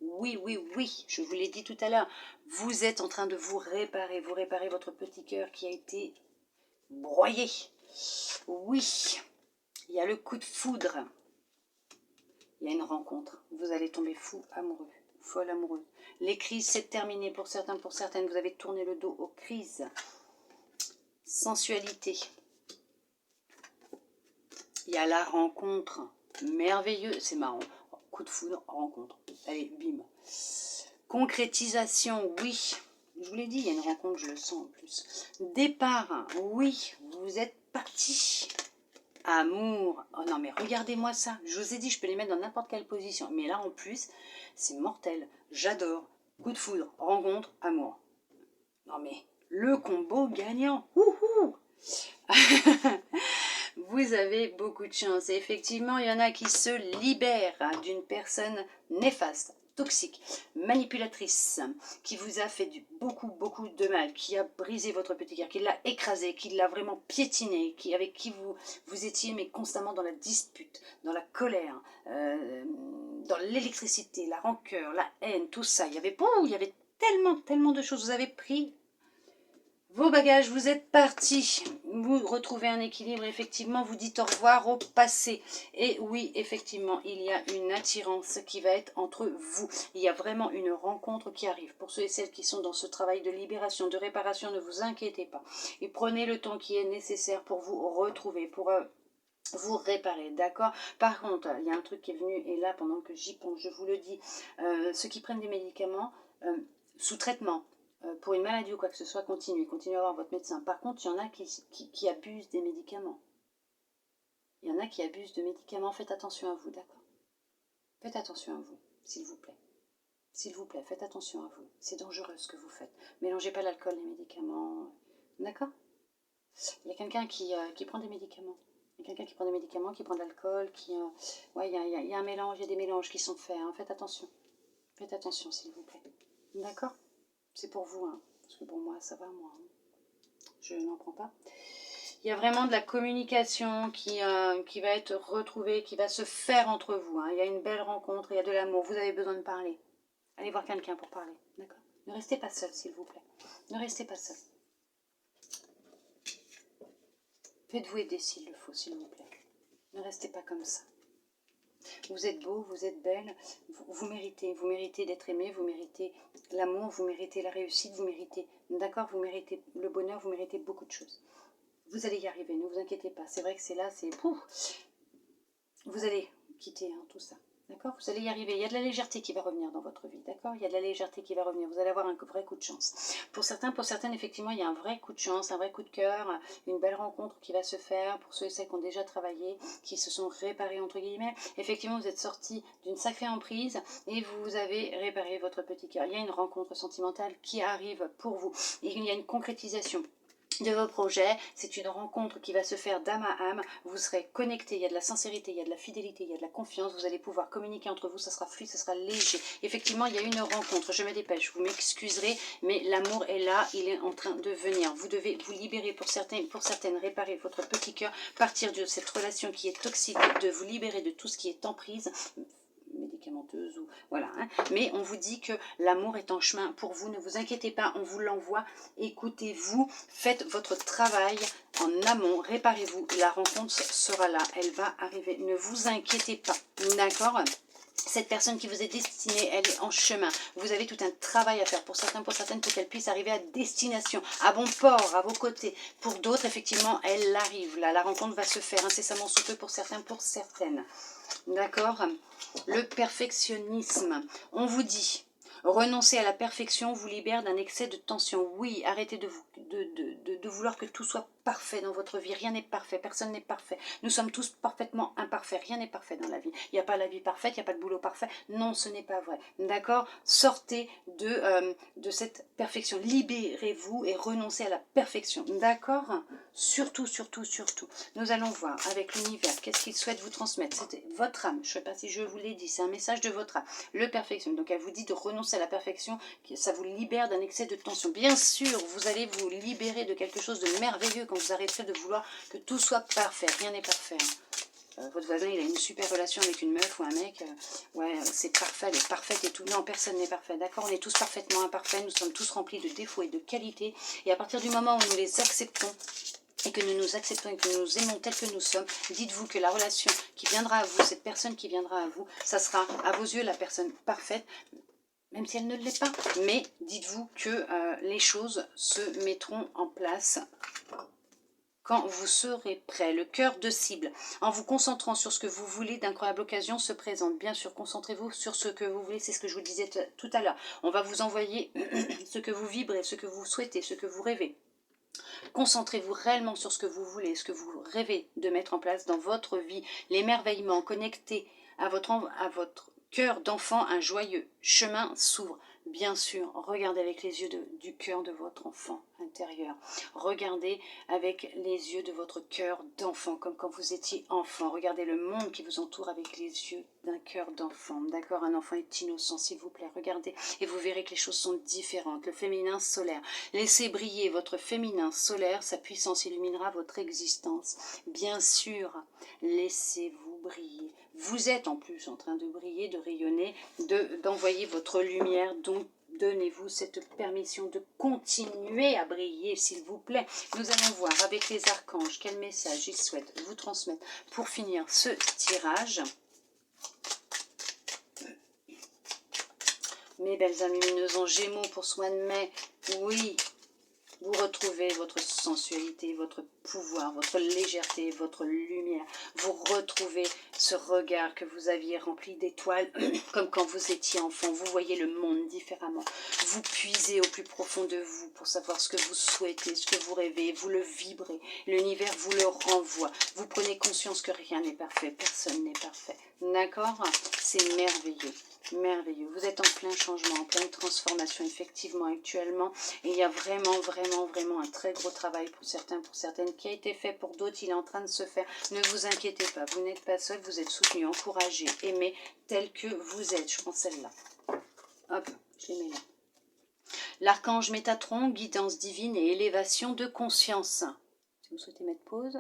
Oui, oui, oui, je vous l'ai dit tout à l'heure. Vous êtes en train de vous réparer votre petit cœur qui a été broyé. Oui, il y a le coup de foudre. Il y a une rencontre. Vous allez tomber fou amoureux, folle amoureuse. Les crises, c'est terminé pour certains, pour certaines. Vous avez tourné le dos aux crises. Sensualité. Il y a la rencontre merveilleuse. C'est marrant. Coup de foudre, rencontre. Allez, bim. Concrétisation, oui. Je vous l'ai dit, il y a une rencontre, je le sens en plus. Départ, oui. Vous êtes parti. Amour. Oh non, mais regardez-moi ça. Je vous ai dit, je peux les mettre dans n'importe quelle position. Mais là, en plus, c'est mortel. J'adore. Coup de foudre, rencontre, amour. Non, mais le combo gagnant. Wouhou. Vous avez beaucoup de chance. Et effectivement, il y en a qui se libèrent d'une personne néfaste, toxique, manipulatrice, qui vous a fait beaucoup de mal, qui a brisé votre petit cœur, qui l'a écrasé, qui l'a vraiment piétiné, avec qui vous étiez mais constamment dans la dispute, dans la colère, dans l'électricité, la rancœur, la haine, tout ça. Il y avait tellement de choses. Vous avez pris vos bagages, vous êtes partis, vous retrouvez un équilibre, effectivement, vous dites au revoir au passé. Et oui, effectivement, il y a une attirance qui va être entre vous. Il y a vraiment une rencontre qui arrive. Pour ceux et celles qui sont dans ce travail de libération, de réparation, ne vous inquiétez pas. Et prenez le temps qui est nécessaire pour vous retrouver, pour vous réparer, d'accord? Par contre, il y a un truc qui est venu, et là, pendant que j'y pense, je vous le dis, ceux qui prennent des médicaments sous traitement, pour une maladie ou quoi que ce soit, continuez à voir votre médecin. Par contre, il y en a qui abusent des médicaments. Il y en a qui abusent de médicaments. Faites attention à vous, d'accord? Faites attention à vous, s'il vous plaît. S'il vous plaît, faites attention à vous. C'est dangereux ce que vous faites. Mélangez pas l'alcool, les médicaments. D'accord? Il y a quelqu'un qui prend des médicaments. Il y a quelqu'un qui prend des médicaments, qui prend de l'alcool, ouais, il y a un mélange, il y a des mélanges qui sont faits. Hein. Faites attention. Faites attention, s'il vous plaît. D'accord? C'est pour vous, hein. Parce que pour moi, ça va, moi. Hein. Je n'en prends pas. Il y a vraiment de la communication qui va être retrouvée, qui va se faire entre vous. Hein. Il y a une belle rencontre, il y a de l'amour. Vous avez besoin de parler. Allez voir quelqu'un pour parler. D'accord? Ne restez pas seul, s'il vous plaît. Ne restez pas seul. Faites-vous aider s'il le faut, s'il vous plaît. Ne restez pas comme ça. Vous êtes beau, vous êtes belle, vous méritez d'être aimé, vous méritez l'amour, vous méritez la réussite, vous méritez, d'accord, vous méritez le bonheur, vous méritez beaucoup de choses. Vous allez y arriver, ne vous inquiétez pas. C'est vrai que c'est là, c'est... Vous allez quitter tout ça. D'accord? Vous allez y arriver. Il y a de la légèreté qui va revenir dans votre vie. D'accord? Il y a de la légèreté qui va revenir. Vous allez avoir un vrai coup de chance. Pour certains, pour certaines, effectivement, il y a un vrai coup de chance, un vrai coup de cœur, une belle rencontre qui va se faire. Pour ceux et celles qui ont déjà travaillé, qui se sont réparés, entre guillemets. Effectivement, vous êtes sortis d'une sacrée emprise et vous avez réparé votre petit cœur. Il y a une rencontre sentimentale qui arrive pour vous. Et il y a une concrétisation de vos projets, c'est une rencontre qui va se faire d'âme à âme, vous serez connectés, il y a de la sincérité, il y a de la fidélité, il y a de la confiance, vous allez pouvoir communiquer entre vous, ça sera fluide, ça sera léger. Effectivement, il y a une rencontre, je me dépêche, vous m'excuserez, mais l'amour est là, il est en train de venir. Vous devez vous libérer pour certaines, réparer votre petit cœur, partir de cette relation qui est toxique, de vous libérer de tout ce qui est emprise, médicamenteuse ou voilà, mais on vous dit que l'amour est en chemin pour vous, ne vous inquiétez pas, on vous l'envoie, écoutez-vous, faites votre travail en amont, réparez-vous, la rencontre sera là, elle va arriver, ne vous inquiétez pas, d'accord? Cette personne qui vous est destinée, elle est en chemin. Vous avez tout un travail à faire pour certains, pour certaines, pour qu'elle puisse arriver à destination, à bon port, à vos côtés. Pour d'autres, effectivement, elle arrive. Là, la rencontre va se faire incessamment sous peu pour certains, pour certaines. D'accord? Le perfectionnisme. On vous dit, renoncer à la perfection vous libère d'un excès de tension. Oui, arrêtez de vouloir que tout soit parfait dans votre vie. Rien n'est parfait, personne n'est parfait. Nous sommes tous parfaitement imparfaits. Rien n'est parfait dans la vie. Il n'y a pas la vie parfaite, il n'y a pas de boulot parfait. Non, ce n'est pas vrai. D'accord? Sortez de cette perfection. Libérez-vous et renoncez à la perfection. D'accord? Surtout, surtout, surtout. Nous allons voir avec l'univers qu'est-ce qu'il souhaite vous transmettre. C'était votre âme. Je ne sais pas si je vous l'ai dit. C'est un message de votre âme. Le perfection. Donc elle vous dit de renoncer à la perfection. Ça vous libère d'un excès de tension. Bien sûr, vous allez vous libérer de quelque chose de merveilleux quand vous arrêterez de vouloir que tout soit parfait. Rien n'est parfait. Votre voisin, il a une super relation avec une meuf ou un mec. Ouais, c'est parfait, elle est parfaite et tout. Non, personne n'est parfait. D'accord? On est tous parfaitement imparfaits. Nous sommes tous remplis de défauts et de qualités. Et à partir du moment où nous les acceptons, et que nous nous acceptons et que nous nous aimons tels que nous sommes, dites-vous que la relation qui viendra à vous, cette personne qui viendra à vous, ça sera à vos yeux la personne parfaite, même si elle ne l'est pas. Mais dites-vous que les choses se mettront en place quand vous serez prêt. Le cœur de cible. En vous concentrant sur ce que vous voulez, d'incroyables occasions se présentent. Bien sûr, concentrez-vous sur ce que vous voulez, c'est ce que je vous disais tout à l'heure. On va vous envoyer ce que vous vibrez, ce que vous souhaitez, ce que vous rêvez. Concentrez-vous réellement sur ce que vous voulez, ce que vous rêvez de mettre en place dans votre vie. L'émerveillement, connecté à votre cœur d'enfant, un joyeux chemin s'ouvre. Bien sûr, regardez avec les yeux du cœur de votre enfant intérieur. Regardez avec les yeux de votre cœur d'enfant, comme quand vous étiez enfant. Regardez le monde qui vous entoure avec les yeux d'un cœur d'enfant. D'accord? Un enfant est innocent, s'il vous plaît. Regardez et vous verrez que les choses sont différentes. Le féminin solaire. Laissez briller votre féminin solaire. Sa puissance illuminera votre existence. Bien sûr, laissez-vous briller. Vous êtes en plus en train de briller, de rayonner, d'envoyer votre lumière. Donc, donnez-vous cette permission de continuer à briller, s'il vous plaît. Nous allons voir avec les archanges quel message ils souhaitent vous transmettre pour finir ce tirage. Mes belles âmes lumineuses en Gémeaux pour ce mois de mai, oui, vous retrouvez votre sensualité, votre pouvoir, votre légèreté, votre lumière. Vous retrouvez ce regard que vous aviez rempli d'étoiles, comme quand vous étiez enfant. Vous voyez le monde différemment. Vous puisez au plus profond de vous pour savoir ce que vous souhaitez, ce que vous rêvez. Vous le vibrez. L'univers vous le renvoie. Vous prenez conscience que rien n'est parfait. Personne n'est parfait. D'accord? C'est merveilleux. Merveilleux. Vous êtes en plein changement, en pleine transformation, effectivement, actuellement. Et il y a vraiment, vraiment, vraiment un très gros travail pour certains, pour certaines, qui a été fait pour d'autres. Il est en train de se faire. Ne vous inquiétez pas, vous n'êtes pas seul, vous êtes soutenu, encouragé, aimé, tel que vous êtes. Je prends celle-là. Hop, je les mets là. L'archange Métatron, guidance divine et élévation de conscience. Si vous souhaitez mettre pause.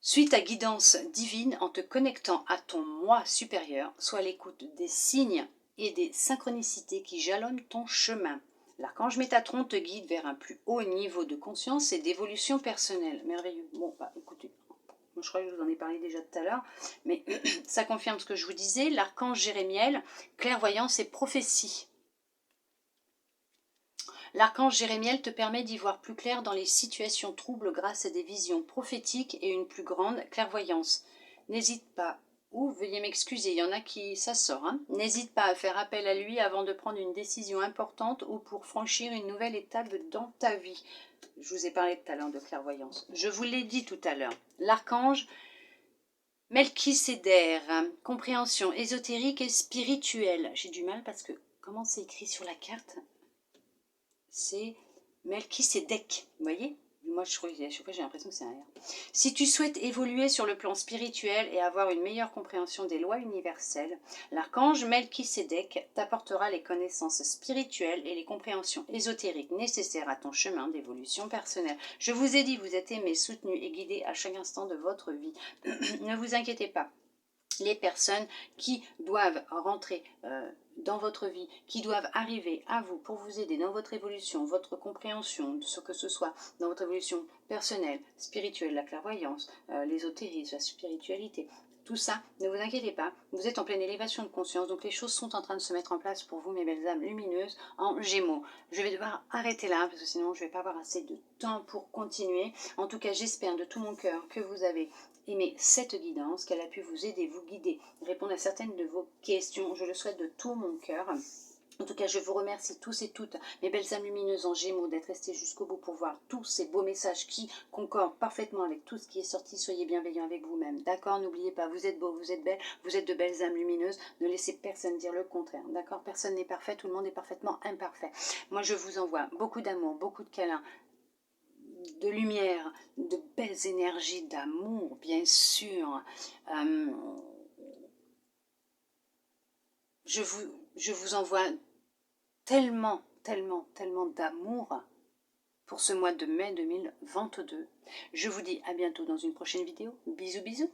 Suis ta guidance divine en te connectant à ton moi supérieur, sois à l'écoute des signes et des synchronicités qui jalonnent ton chemin. L'archange Métatron te guide vers un plus haut niveau de conscience et d'évolution personnelle. Merveilleux. Bon, bah écoutez, moi je crois que je vous en ai parlé déjà tout à l'heure, mais ça confirme ce que je vous disais. L'archange Jérémiel, clairvoyance et prophétie. L'archange Jérémiel te permet d'y voir plus clair dans les situations troubles grâce à des visions prophétiques et une plus grande clairvoyance. N'hésite pas, ou veuillez m'excuser, il y en a qui ça sort, hein. N'hésite pas à faire appel à lui avant de prendre une décision importante ou pour franchir une nouvelle étape dans ta vie. Je vous ai parlé tout à l'heure de clairvoyance. Je vous l'ai dit tout à l'heure. L'archange Melchiséder, compréhension ésotérique et spirituelle. J'ai du mal parce que comment c'est écrit sur la carte? C'est Melchisédek, vous voyez? Moi, je trouve à chaque fois, j'ai l'impression que c'est un R. Si tu souhaites évoluer sur le plan spirituel et avoir une meilleure compréhension des lois universelles, l'archange Melchisédek t'apportera les connaissances spirituelles et les compréhensions ésotériques nécessaires à ton chemin d'évolution personnelle. Je vous ai dit, vous êtes aimé, soutenu et guidé à chaque instant de votre vie. Ne vous inquiétez pas. Les personnes qui doivent rentrer dans votre vie, qui doivent arriver à vous pour vous aider dans votre évolution, votre compréhension, ce que ce soit dans votre évolution personnelle, spirituelle, la clairvoyance, l'ésotérisme, la spiritualité, tout ça, ne vous inquiétez pas, vous êtes en pleine élévation de conscience, donc les choses sont en train de se mettre en place pour vous, mes belles âmes lumineuses, en Gémeaux. Je vais devoir arrêter là, parce que sinon je ne vais pas avoir assez de temps pour continuer. En tout cas, j'espère de tout mon cœur que vous avez aimé cette guidance, qu'elle a pu vous aider, vous guider, répondre à certaines de vos questions. Je le souhaite de tout mon cœur. En tout cas, je vous remercie tous et toutes, mes belles âmes lumineuses en Gémeaux, d'être restés jusqu'au bout pour voir tous ces beaux messages qui concordent parfaitement avec tout ce qui est sorti. Soyez bienveillants avec vous-même, d'accord? N'oubliez pas, vous êtes beaux, vous êtes belles, vous êtes de belles âmes lumineuses. Ne laissez personne dire le contraire, d'accord? Personne n'est parfait, tout le monde est parfaitement imparfait. Moi, je vous envoie beaucoup d'amour, beaucoup de câlins, de lumière, de belles énergies d'amour, bien sûr. Je vous envoie tellement, tellement, tellement d'amour pour ce mois de mai 2022. Je vous dis à bientôt dans une prochaine vidéo. Bisous, bisous.